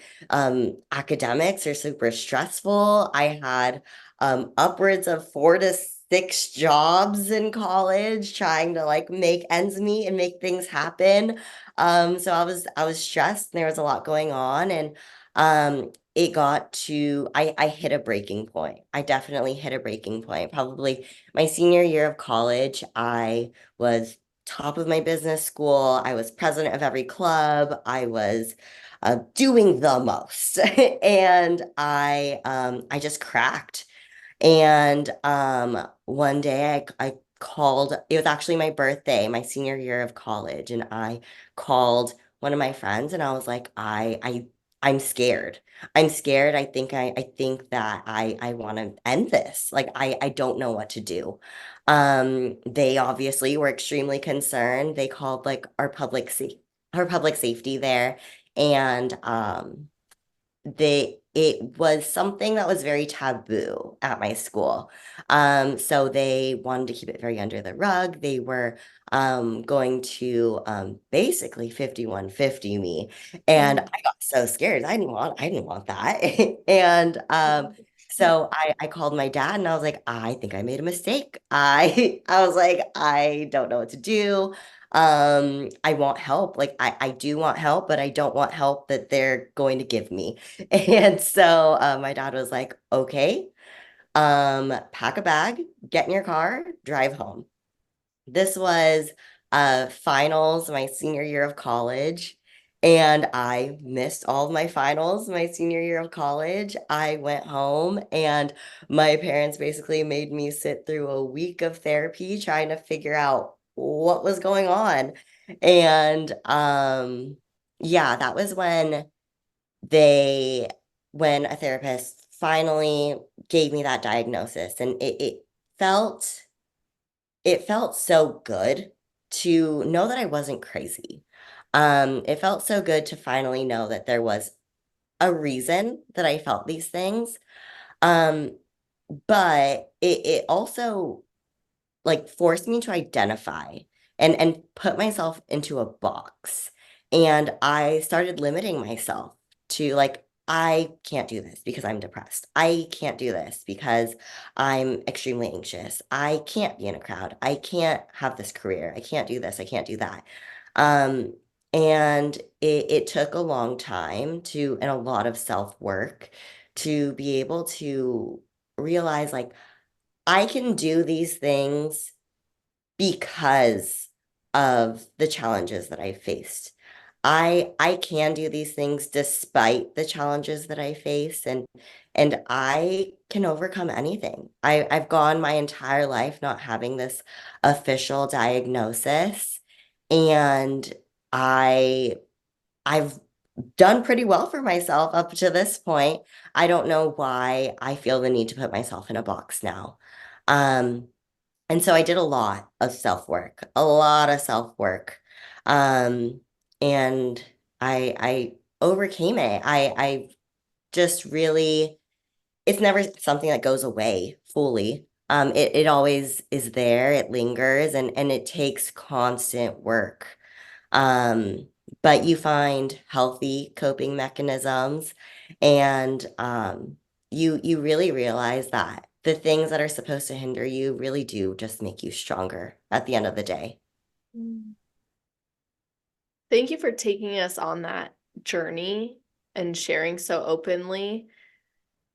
academics are super stressful. I had upwards of 4 to 6 jobs in college trying to like make ends meet and make things happen. So I was stressed and there was a lot going on. And it got to I hit a breaking point. I definitely hit a breaking point. Probably my senior year of college, I was top of my business school. I was president of every club. I was doing the most. And I just cracked. And one day I called, it was actually my birthday, my senior year of college, and I called one of my friends and I was like, I'm scared. I'm scared. I think that I want to end this. Like I don't know what to do. They obviously were extremely concerned. They called like our public safety there, and it was something that was very taboo at my school. So they wanted to keep it very under the rug. They were going to basically 5150 me. And Mm. I got so scared. I didn't want that. And so I called my dad and I was like, I think I made a mistake. I was like, I don't know what to do. I want help. Like I do want help, but I don't want help that they're going to give me. And so my dad was like, okay, pack a bag, get in your car, drive home. This was finals my senior year of college, and I missed all of my finals my senior year of college. I went home and my parents basically made me sit through a week of therapy trying to figure out what was going on. And yeah, that was they when a therapist finally gave me that diagnosis, and felt it felt so good to know that I wasn't crazy. It felt so good to finally know that there was a reason that I felt these things. Um, but it also like forced me to identify and put myself into a box. And I started limiting myself to like, I can't do this because I'm depressed. I can't do this because I'm extremely anxious. I can't be in a crowd. I can't have this career. I can't do this. I can't do that. Um, and it took a long time to, and a lot of self-work to be able to realize like, I can do these things because of the challenges that I faced. I can do these things despite the challenges that I face, and I can overcome anything. I've gone my entire life not having this official diagnosis, and I I've done pretty well for myself up to this point. I don't know why I feel the need to put myself in a box now. Um, and so I did a lot of self-work, a lot of self-work. Um, and I overcame it. I just really, it's never something that goes away fully. It always is there, it lingers, and it takes constant work. Um, but you find healthy coping mechanisms, and you really realize that the things that are supposed to hinder you really do just make you stronger at the end of the day. Mm. Thank you for taking us on that journey and sharing so openly.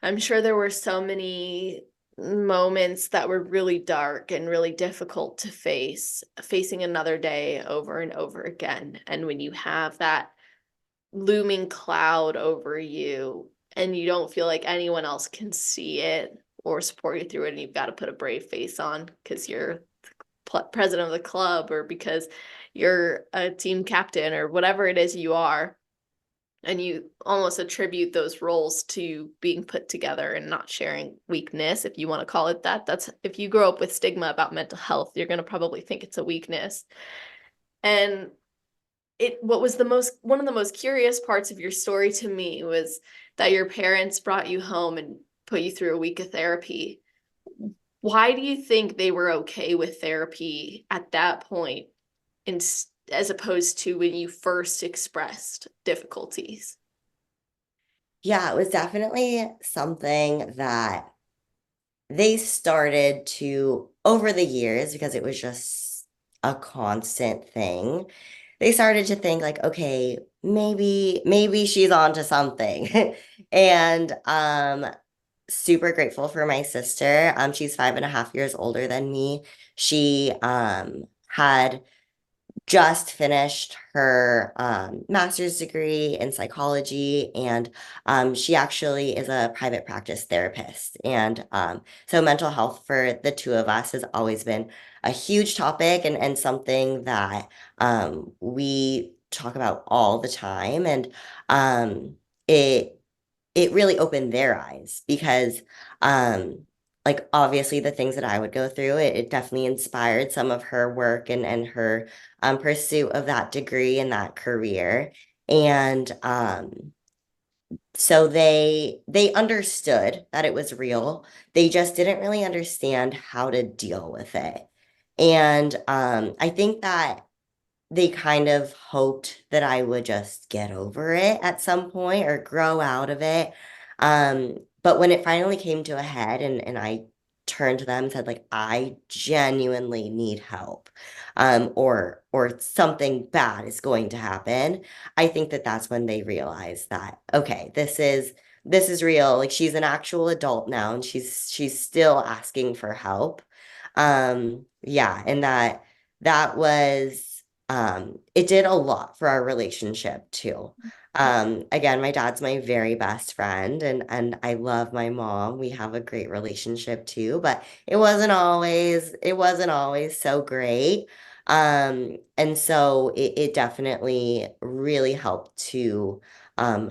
I'm sure there were so many moments that were really dark and really difficult to face, facing another day over and over again. And when you have that looming cloud over you and you don't feel like anyone else can see it or support you through it, and you've got to put a brave face on because you're president of the club or because you're a team captain or whatever it is you are, and you almost attribute those roles to being put together and not sharing weakness, if you want to call it that. That's if you grow up with stigma about mental health, you're going to probably think it's a weakness. And what was the most one of the most curious parts of your story to me was that your parents brought you home and put you through a week of therapy. Why do you think they were okay with therapy at that point, in, as opposed to when you first expressed difficulties? Yeah, it was definitely something that they started to, over the years, because it was just a constant thing, they started to think like, okay, maybe she's on to something. And super grateful for my sister. She's 5.5 years older than me. She had just finished her master's degree in psychology, and she actually is a private practice therapist. And so mental health for the two of us has always been a huge topic, and something that we talk about all the time. And it it really opened their eyes because like obviously the things that I would go through, it definitely inspired some of her work and her pursuit of that degree and that career. And so they understood that it was real. They just didn't really understand how to deal with it. And I think that they kind of hoped that I would just get over it at some point or grow out of it. But when it finally came to a head, and I turned to them and said, like, I genuinely need help, or something bad is going to happen, I think that that's when they realized that, okay, this is real. Like she's an actual adult now, and she's still asking for help. Yeah, and that was it did a lot for our relationship too. Again, my dad's my very best friend, and I love my mom. We have a great relationship too, but it wasn't always so great. And so it definitely really helped to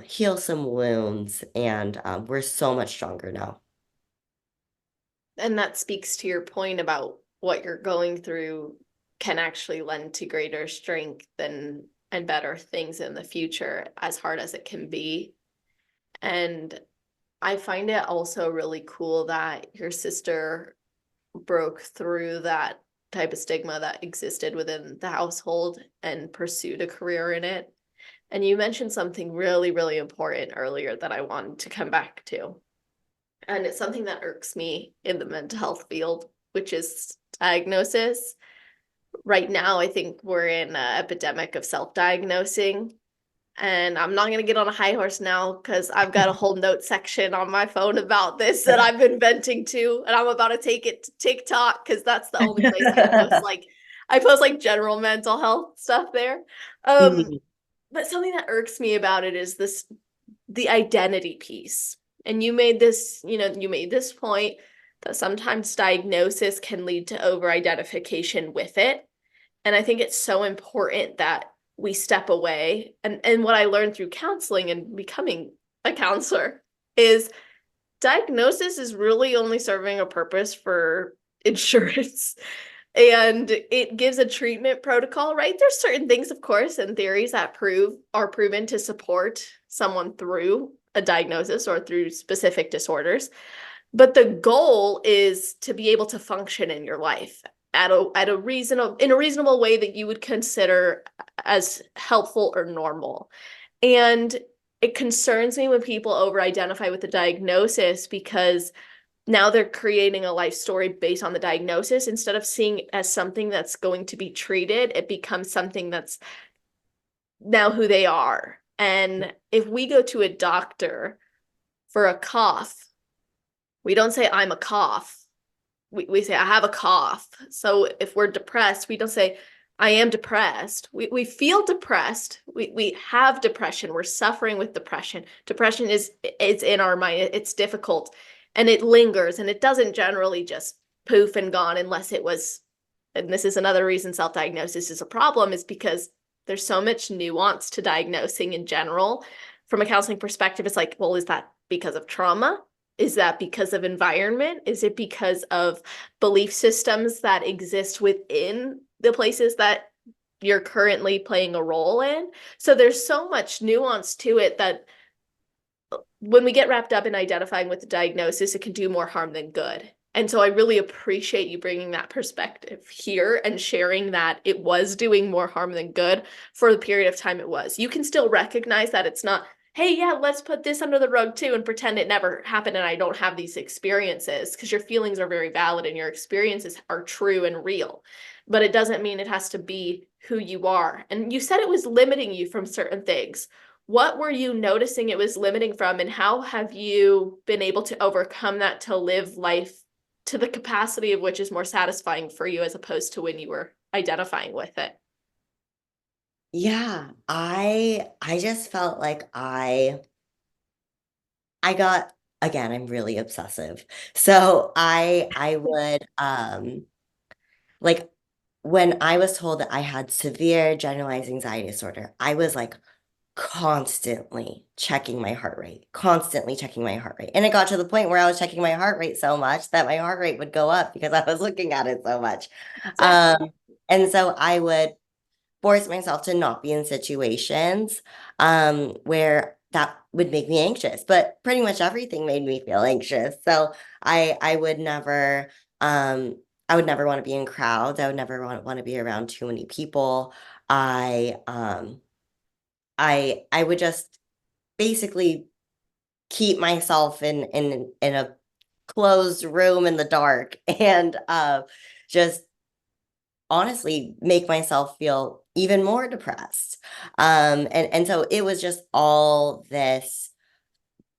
heal some wounds, and we're so much stronger now. And that speaks to your point about what you're going through can actually lend to greater strength and better things in the future, as hard as it can be. And I find it also really cool that your sister broke through that type of stigma that existed within the household and pursued a career in it. And you mentioned something really, really important earlier that I wanted to come back to. And it's something that irks me in the mental health field, which is diagnosis. Right now, I think we're in an epidemic of self-diagnosing. And I'm not going to get on a high horse now because I've got a whole note section on my phone about this that I've been venting to. And I'm about to take it to TikTok because that's the only place I post like general mental health stuff there. Mhm. But something that irks me about it is the identity piece. And you made this point that sometimes diagnosis can lead to over-identification with it. And I think it's so important that we step away. And what I learned through counseling and becoming a counselor is diagnosis is really only serving a purpose for insurance. And it gives a treatment protocol, right? There's certain things, of course, and theories that are proven to support someone through a diagnosis or through specific disorders. But the goal is to be able to function in your life at a reasonable way that you would consider as helpful or normal. And it concerns me when people over-identify with the diagnosis because now they're creating a life story based on the diagnosis. Instead of seeing it as something that's going to be treated, it becomes something that's now who they are. And if we go to a doctor for a cough, we don't say, I'm a cough. We say, I have a cough. So if we're depressed, we don't say, I am depressed. We feel depressed. We have depression. We're suffering with depression. Depression is in our mind. It's difficult and it lingers and it doesn't generally just poof and gone unless it was, and this is another reason self-diagnosis is a problem, is because there's so much nuance to diagnosing in general. From a counseling perspective, it's like, well, is that because of trauma? Is that because of environment? Is it because of belief systems that exist within the places that you're currently playing a role in? So there's so much nuance to it that when we get wrapped up in identifying with the diagnosis, it can do more harm than good. And so I really appreciate you bringing that perspective here and sharing that it was doing more harm than good for the period of time it was. You can still recognize that it's not, hey, yeah, let's put this under the rug too and pretend it never happened and I don't have these experiences, because your feelings are very valid and your experiences are true and real. But it doesn't mean it has to be who you are. And you said it was limiting you from certain things. What were you noticing it was limiting from, and how have you been able to overcome that to live life to the capacity of which is more satisfying for you as opposed to when you were identifying with it? Yeah, I just felt like I got, again, I'm really obsessive. So I would like when I was told that I had severe generalized anxiety disorder, I was like constantly checking my heart rate. And it got to the point where I was checking my heart rate so much that my heart rate would go up because I was looking at it so much. Exactly. Um, and so I would force myself to not be in situations where that would make me anxious. But pretty much everything made me feel anxious. So I would never want to be in crowds. I would never want to be around too many people. I I would just basically keep myself in a closed room in the dark and just honestly make myself feel even more depressed. And so it was just all this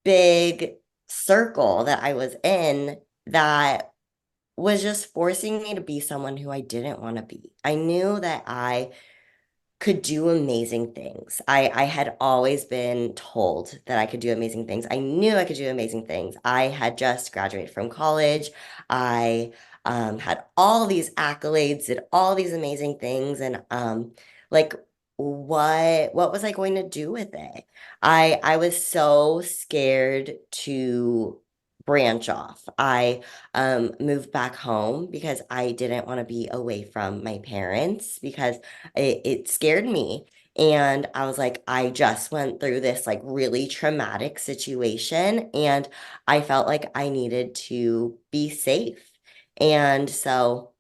big circle that I was in that was just forcing me to be someone who I didn't want to be. I knew that I could do amazing things. I had always been told that I could do amazing things. I knew I could do amazing things. I had just graduated from college. I had all these accolades, did all these amazing things, and like what was I going to do with it? I was so scared to branch off. I moved back home because I didn't want to be away from my parents because it scared me. And I was like, I just went through this like really traumatic situation, and I felt like I needed to be safe. And so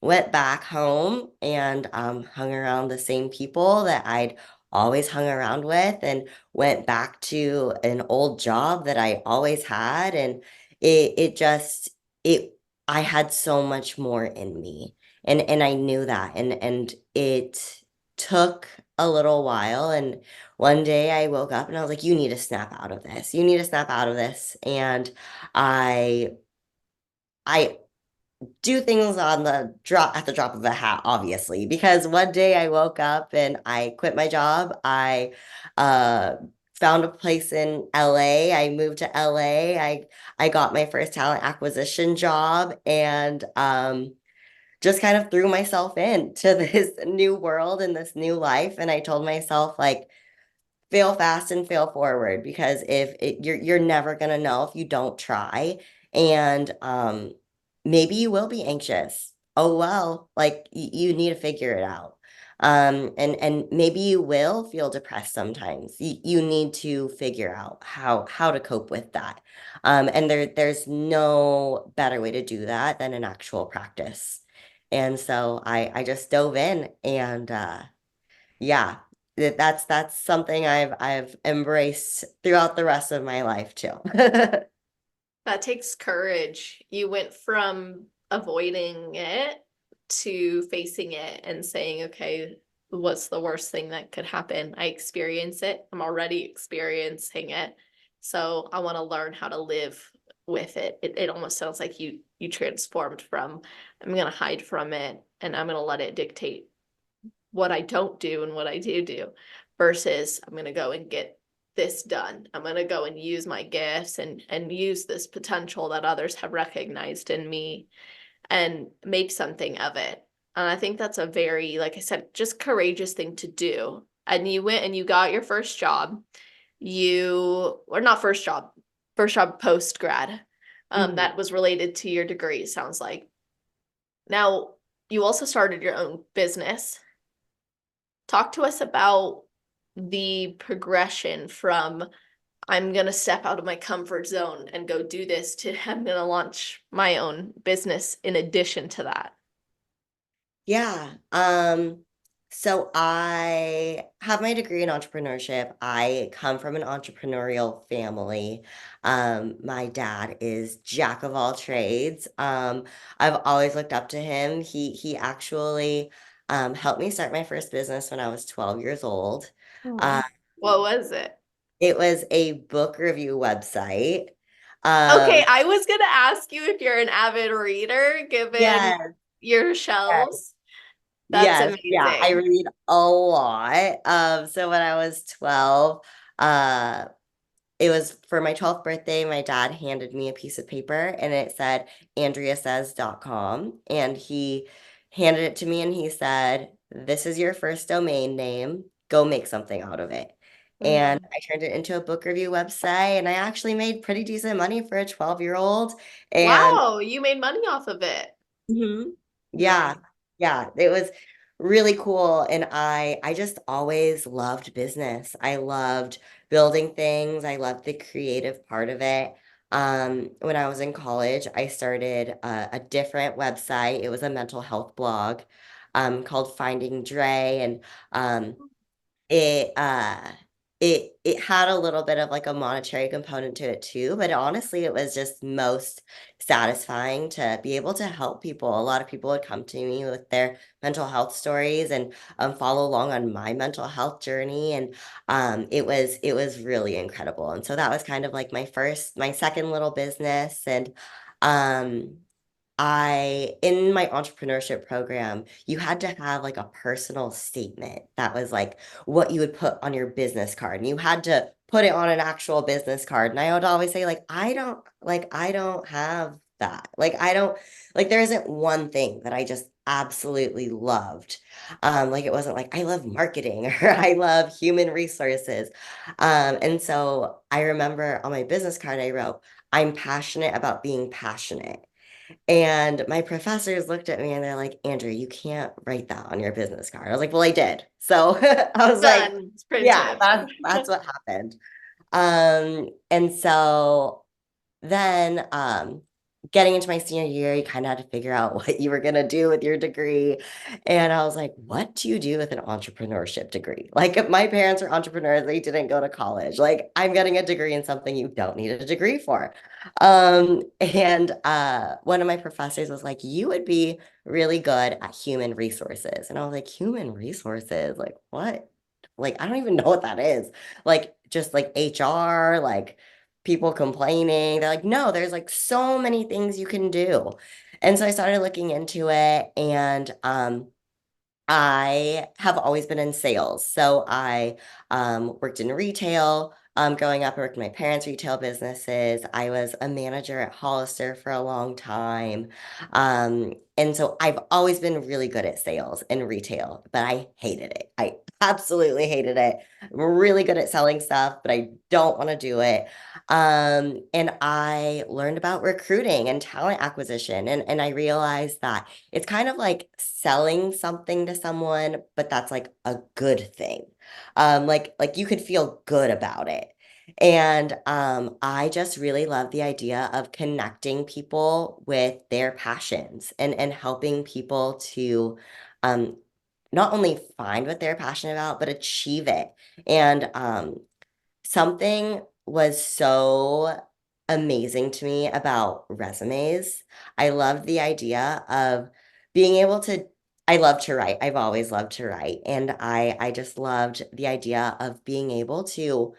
went back home and hung around the same people that I'd always hung around with, and went back to an old job that I always had. And it just it I had so much more in me, and I knew that, and it took a little while. And one day I woke up and I was like, you need to snap out of this. You need to snap out of this. And I I do things on the drop at the drop of a hat, obviously, because one day I woke up and I quit my job. I uh found a place in LA. I moved to LA. I got my first talent acquisition job, and just kind of threw myself into this new world and this new life. And I told myself, like, fail fast and fail forward, because you're never gonna know if you don't try. And maybe you will be anxious. Oh well, like you need to figure it out. And maybe you will feel depressed sometimes. You need to figure out how to cope with that. And there's no better way to do that than an actual practice. And so I just dove in, and yeah, that's something I've embraced throughout the rest of my life too. That takes courage. You went from avoiding it to facing it and saying, okay, what's the worst thing that could happen? I experience it. I'm already experiencing it. So I want to learn how to live with it. It almost sounds like you transformed from I'm gonna hide from it and I'm gonna let it dictate what I don't do and what I do versus I'm gonna go and get this done. I'm gonna go and use my gifts and use this potential that others have recognized in me and make something of it. And I think that's a very, like I said, just courageous thing to do. And you went and you got your first job. Or not first job post grad. Mhm. That was related to your degree, it sounds like. Now, you also started your own business. Talk to us about the progression from I'm going to step out of my comfort zone and go do this to I'm going to launch my own business in addition to that. Yeah. So I have my degree in entrepreneurship. I come from an entrepreneurial family. My dad is jack of all trades. I've always looked up to him. He actually helped me start my first business when I was 12 years old. Oh. Uh, What was it? it was a book review website. Okay, Um, I was going to ask you if you're an avid reader given yes, your yes. shelves. That's Yes, yeah, I amazing. read a lot. So when I was 12, uh, it was for my 12th birthday. My dad handed me a piece of paper and it said AndreaSays.com. And he handed it to me and he said, this is your first domain name. Go make something out of it. And Mhm. I turned it into a book review website, and I actually made pretty decent money for a 12-year-old. And Wow, you made money off of it. mhm. Yeah. Nice. Yeah. It was really cool. And I just always loved business. I loved building things. I loved the creative part of it. When I was in college, I started a different website. It was a mental health blog called Finding Dre. And it it had a little bit of like a monetary component to it too, but honestly it was just most satisfying to be able to help people. A lot of people would come to me with their mental health stories, and follow along on my mental health journey. And it was really incredible. And so that was kind of like my second little business. And um in my entrepreneurship program, you had to have like a personal statement that was like what you would put on your business card. And you had to put it on an actual business card. And I would always say, like, I don't have that. Like I don't like there isn't one thing that I just absolutely loved. Like it wasn't like I love marketing or I love human resources. And so I remember on my business card I wrote, I'm passionate about being passionate. And my professors looked at me and they're like, Andrew, you can't write that on your business card. I was like, well, I did. So I was like, Done. It's yeah, printed. that's what happened. And so then getting into my senior year, you kind of had to figure out what you were going to do with your degree. And I was like, what do you do with an entrepreneurship degree? Like, if my parents are entrepreneurs, they didn't go to college. Like, I'm getting a degree in something you don't need a degree for. And one of my professors was like, you would be really good at human resources. And I was like, human resources? Like, what? Like, I don't even know what that is. Like, just like HR, like, people complaining. They're like, no, there's like so many things you can do. And so I started looking into it and I have always been in sales. So I worked in retail. Growing up, I worked in my parents' retail businesses. I was a manager at Hollister for a long time. And so I've always been really good at sales and retail, but I hated it. I absolutely hated it. I'm really good at selling stuff, but I don't want to do it. And I learned about recruiting and talent acquisition. And I realized that it's kind of like selling something to someone, but that's like a good thing. Like you could feel good about it. And I just really love the idea of connecting people with their passions and helping people to um, not only find what they're passionate about, but achieve it. And something was so amazing to me about resumes. I loved the idea of being able to, I love to write. I've always loved to write. And I just loved the idea of being able to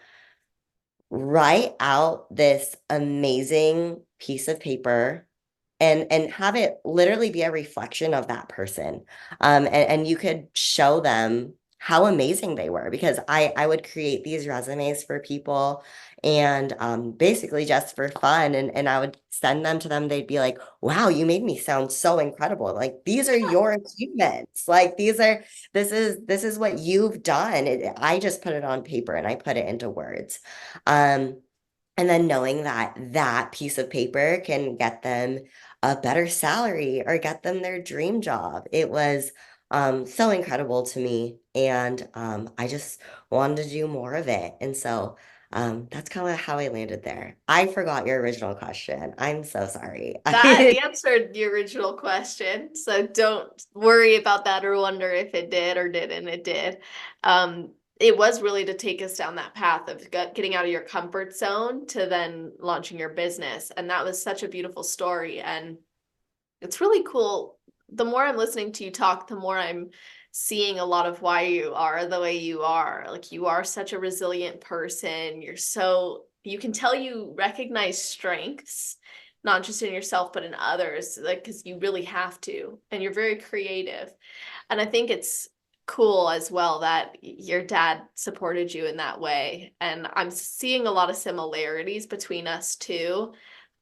write out this amazing piece of paper and have it literally be a reflection of that person. And you could show them how amazing they were because I would create these resumes for people and basically just for fun and I would send them to them. They'd be like, wow, you made me sound so incredible. Like these are your achievements. Like this is what you've done. I just put it on paper and I put it into words. Um, and then knowing that that piece of paper can get them a better salary or get them their dream job. It was so incredible to me. And I just wanted to do more of it. And so that's kind of how I landed there. I forgot your original question. I'm so sorry. That answered the original question, so don't worry about that or wonder if it did or didn't. It did. It was really to take us down that path of getting out of your comfort zone to then launching your business, and that was such a beautiful story. And it's really cool. The more I'm listening to you talk, the more I'm seeing a lot of why you are the way you are. Like you are such a resilient person. You can tell you recognize strengths, not just in yourself, but in others, like, because you really have to. And you're very creative. And I think it's cool as well that your dad supported you in that way. And I'm seeing a lot of similarities between us too.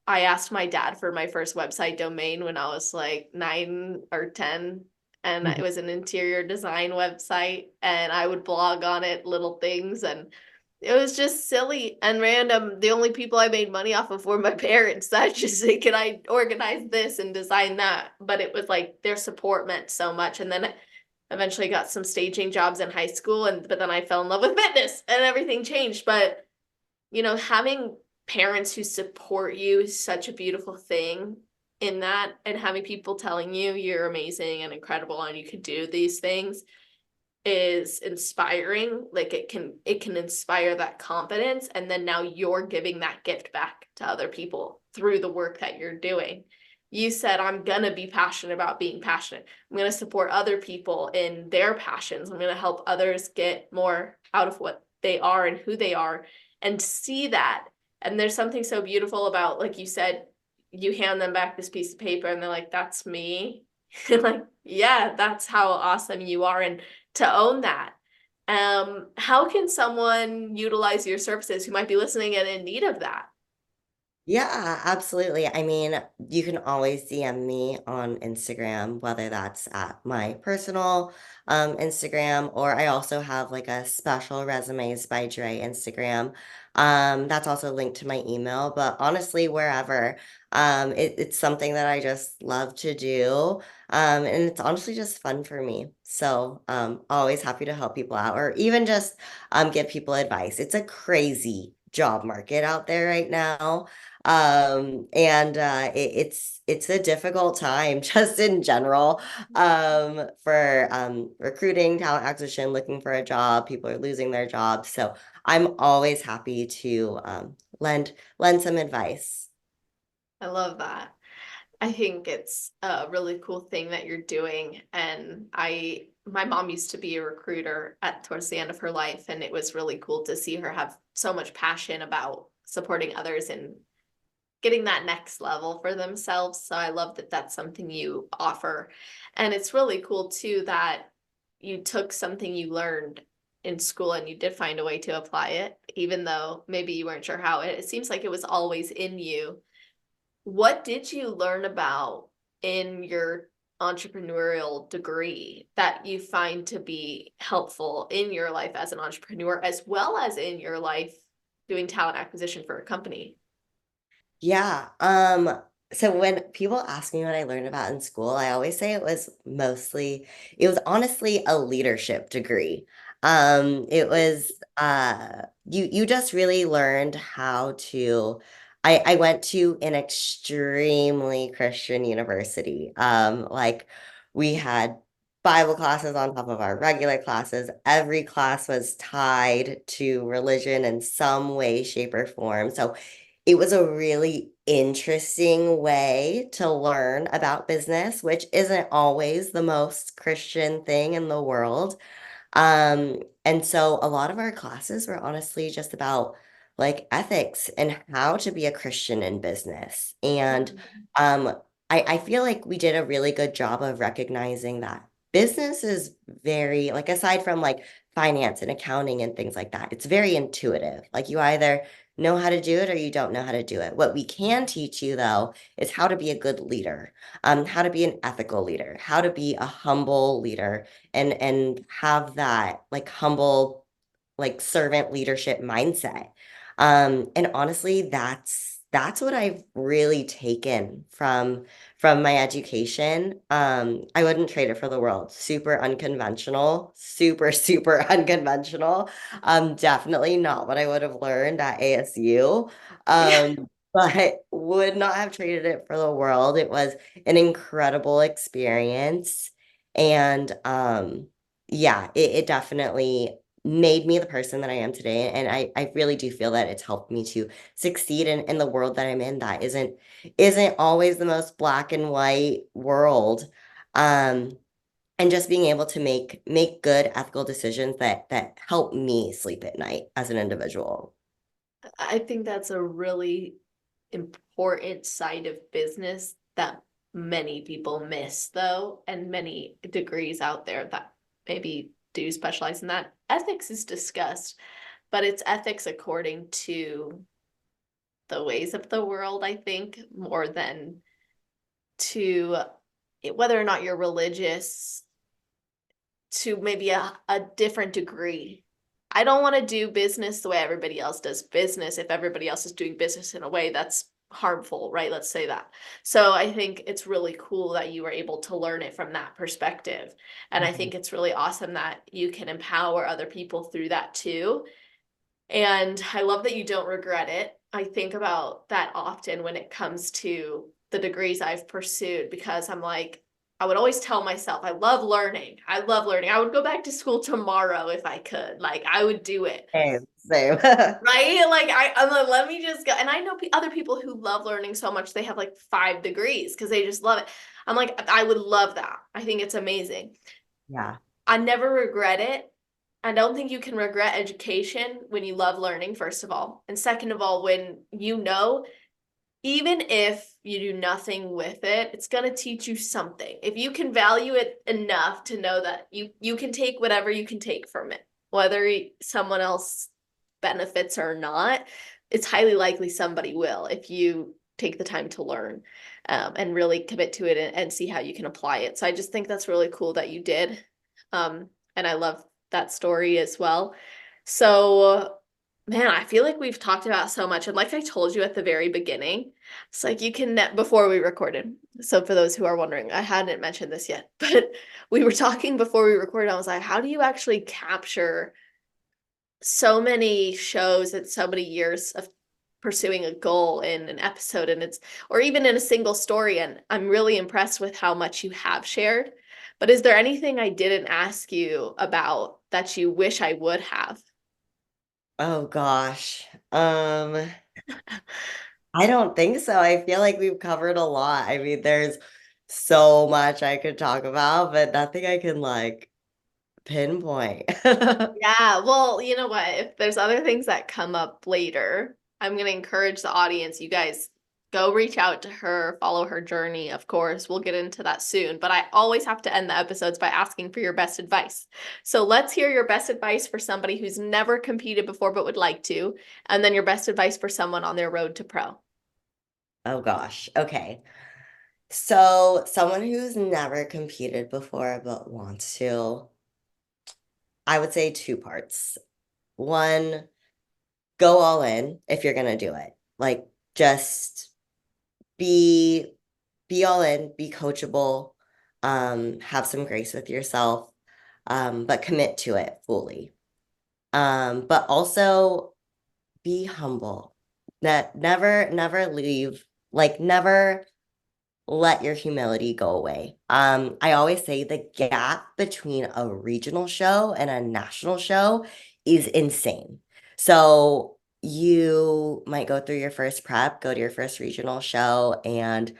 I asked my dad for my first website domain when I was like 9 or 10, and it was an interior design website, and I would blog on it, little things, and it was just silly and random. The only people I made money off of were my parents. That just say, can I organize this and design that? But it was like their support meant so much. And then eventually got some staging jobs in high school, but then I fell in love with fitness and everything changed. But having parents who support you is such a beautiful thing in that, and having people telling you you're amazing and incredible and you could do these things is inspiring. Like it can inspire that confidence, and then now you're giving that gift back to other people through the work that you're doing. You said, I'm gonna be passionate about being passionate. I'm gonna support other people in their passions. I'm gonna help others get more out of what they are and who they are, and see that. And there's something so beautiful about, like you said, you hand them back this piece of paper and they're like, that's me. Like, yeah, that's how awesome you are. And to own that. How can someone utilize your services who might be listening and in need of that? Yeah, absolutely. I mean, you can always DM me on Instagram, whether that's at my personal Instagram, or I also have like a special resumes by Dre Instagram. That's also linked to my email, but honestly, wherever, it's something that I just love to do. And it's honestly just fun for me. So, always happy to help people out or even just give people advice. It's a crazy job market out there right now. And it's a difficult time just in general for recruiting, talent acquisition, looking for a job. People are losing their jobs. So I'm always happy to lend some advice. I love that. I think it's a really cool thing that you're doing. And my mom used to be a recruiter at towards the end of her life, and it was really cool to see her have so much passion about supporting others and getting that next level for themselves. So I love that that's something you offer. And it's really cool too that you took something you learned in school and you did find a way to apply it, even though maybe you weren't sure how. It seems like it was always in you. What did you learn about in your entrepreneurial degree that you find to be helpful in your life as an entrepreneur, as well as in your life doing talent acquisition for a company? Yeah. So when people ask me what I learned about in school, I always say it was honestly a leadership degree. It was you just really learned how to I went to an extremely Christian university. Like we had Bible classes on top of our regular classes. Every class was tied to religion in some way, shape, or form. So it was a really interesting way to learn about business, which isn't always the most Christian thing in the world. And so a lot of our classes were honestly just about like ethics and how to be a Christian in business. And Mhm. um, I feel like we did a really good job of recognizing that business is very, like, aside from like finance and accounting and things like that, it's very intuitive. Like, you either know how to do it or you don't know how to do it. What we can teach you, though, is how to be a good leader, how to be an ethical leader, how to be a humble leader and have that like humble like servant leadership mindset. And honestly, that's what I've really taken from my education. I wouldn't trade it for the world. Super unconventional, super, super unconventional. Definitely not what I would have learned at ASU. Yeah. But would not have traded it for the world. It was an incredible experience. And yeah, it definitely made me the person that I am today. And I really do feel that it's helped me to succeed in the world that I'm in that isn't always the most black and white world. Um, and just being able to make good ethical decisions that help me sleep at night as an individual. I think that's a really important side of business that many people miss, though, and many degrees out there that maybe do specialize in that. Ethics is discussed, but it's ethics according to the ways of the world, I think, more than to whether or not you're religious to maybe a different degree. I don't want to do business the way everybody else does business if everybody else is doing business in a way that's harmful, right? Let's say that. So I think it's really cool that you were able to learn it from that perspective. And I Mhm. think it's really awesome that you can empower other people through that too. And I love that you don't regret it. I think about that often when it comes to the degrees I've pursued because I'm like, I would always tell myself, I love learning. I love learning. I would go back to school tomorrow if I could. Like, I would do it. Same, same. Right? Like, I'm like, let me just go. And I know other people who love learning so much, they have like 5 degrees because they just love it. I'm like, I would love that. I think it's amazing. Yeah. I never regret it. I don't think you can regret education when you love learning, first of all. And second of all, when you know, even if you do nothing with it, it's going to teach you something. If you can value it enough to know that you can take whatever you can take from it, whether someone else benefits or not, it's highly likely somebody will if you take the time to learn and really commit to it and see how you can apply it. So I just think that's really cool that you did. And I love that story as well. So, man, I feel like we've talked about so much. And like I told you at the very beginning, it's like you can, before we recorded. So for those who are wondering, I hadn't mentioned this yet, but we were talking before we recorded. I was like, how do you actually capture so many shows and so many years of pursuing a goal in an episode and it's or even in a single story? And I'm really impressed with how much you have shared. But is there anything I didn't ask you about that you wish I would have? Oh gosh. I don't think so. I feel like we've covered a lot. I mean, there's so much I could talk about, but nothing I can like pinpoint. Yeah, well, you know what? If there's other things that come up later, I'm going to encourage the audience, you guys go reach out to her, follow her journey, of course. We'll get into that soon, but I always have to end the episodes by asking for your best advice. So let's hear your best advice for somebody who's never competed before but would like to, and then your best advice for someone on their road to pro. Oh gosh. Okay. So, someone who's never competed before but wants to, I would say two parts. One, go all in if you're gonna do it. Like, just be be all in, be coachable, have some grace with yourself, but commit to it fully. But also be humble. That never leave, like never let your humility go away. I always say the gap between a regional show and a national show is insane. So you might go through your first prep, go to your first regional show, and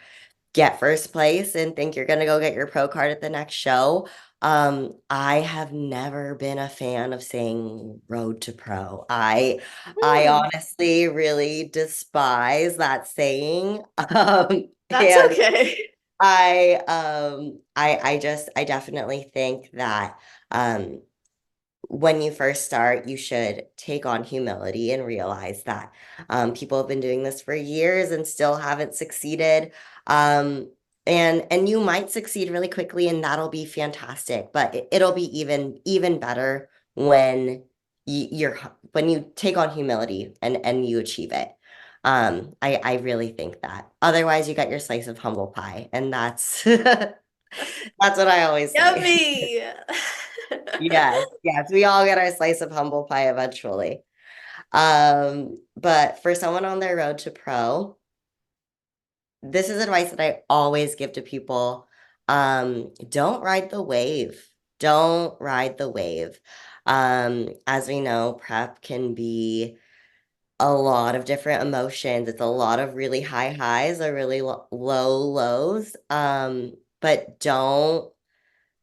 get first place and think you're gonna go get your pro card at the next show. I have never been a fan of saying road to pro. I Hmm, honestly really despise that saying. that's And okay. I definitely think that when you first start, you should take on humility and realize that people have been doing this for years and still haven't succeeded. Um, and you might succeed really quickly, and that'll be fantastic. But it'll be even better when when you take on humility and you achieve it. I really think that. Otherwise, you got your slice of humble pie, and that's that's what I always say. Yummy. Yes, yes, we all get our slice of humble pie eventually. But for someone on their road to pro, this is advice that I always give to people. Don't ride the wave. Don't ride the wave. As we know, prep can be a lot of different emotions. It's a lot of really high highs or really low lows. But don't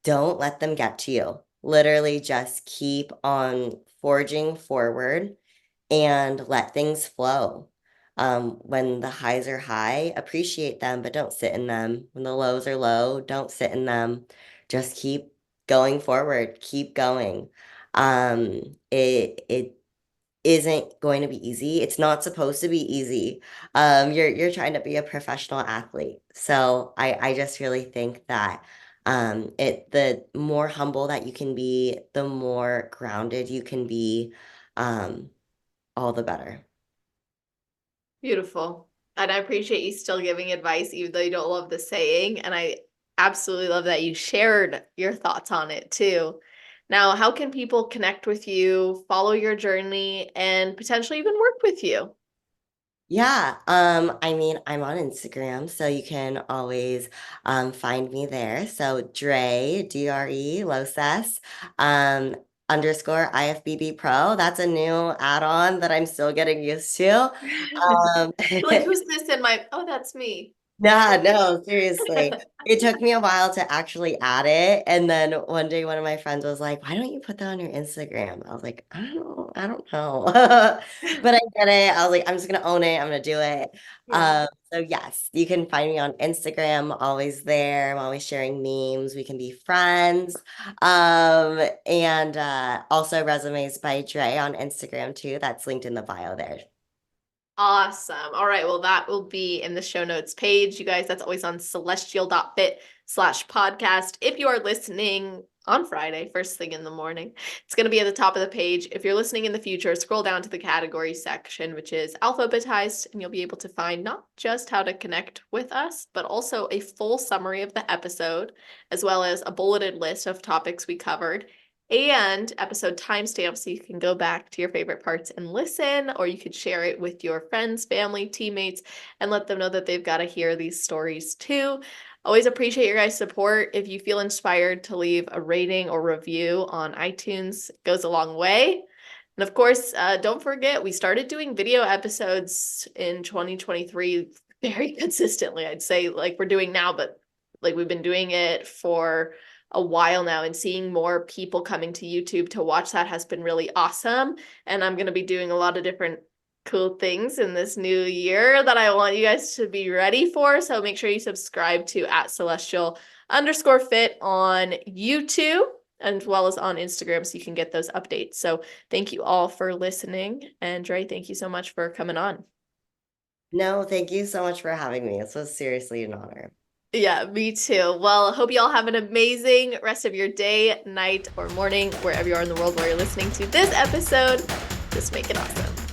let them get to you. Literally just keep on forging forward and let things flow. When the highs are high, appreciate them, but don't sit in them. When the lows are low, don't sit in them. Just keep going forward, keep going. It isn't going to be easy. It's not supposed to be easy. You're trying to be a professional athlete. So I just really think that the more humble that you can be, the more grounded you can be, um, all the better. Beautiful. And I appreciate you still giving advice, even though you don't love the saying. And I absolutely love that you shared your thoughts on it too. Now, how can people connect with you, follow your journey, and potentially even work with you? Yeah, I mean, I'm on Instagram, so you can always find me there. So Dre, Loses, um underscore IFBB Pro. That's a new add-on that I'm still getting used to. Um You're like, who's this in my, oh, that's me. Nah, no, seriously. It took me a while to actually add it. And then one day one of my friends was like, why don't you put that on your Instagram? I was like, I don't know. But I get it. I was like, I'm just gonna own it. I'm gonna do it. Yeah. So yes, you can find me on Instagram, always there. I'm always sharing memes. We can be friends. And also resumes by Dre on Instagram too. That's linked in the bio there. Awesome. All right. Well, that will be in the show notes page. You guys, that's always on celestial.fit/podcast. If you are listening on Friday, first thing in the morning, it's going to be at the top of the page. If you're listening in the future, scroll down to the category section, which is alphabetized, and you'll be able to find not just how to connect with us, but also a full summary of the episode, as well as a bulleted list of topics we covered and episode timestamps so you can go back to your favorite parts and listen, or you could share it with your friends, family, teammates, and let them know that they've got to hear these stories too. Always appreciate your guys' support. If you feel inspired to leave a rating or review on iTunes, it goes a long way. And of course, don't forget, we started doing video episodes in 2023 very consistently. I'd say like we're doing now, but like we've been doing it for a while now, and seeing more people coming to YouTube to watch that has been really awesome. And I'm going to be doing a lot of different cool things in this new year that I want you guys to be ready for. So make sure you subscribe to @celestial_fit on YouTube as well as on Instagram so you can get those updates. So thank you all for listening. And Dre, thank you so much for coming on. No, thank you so much for having me. This was seriously an honor. Yeah, me too. Well, hope you all have an amazing rest of your day, night, or morning, wherever you are in the world where you're listening to this episode. Just make it awesome.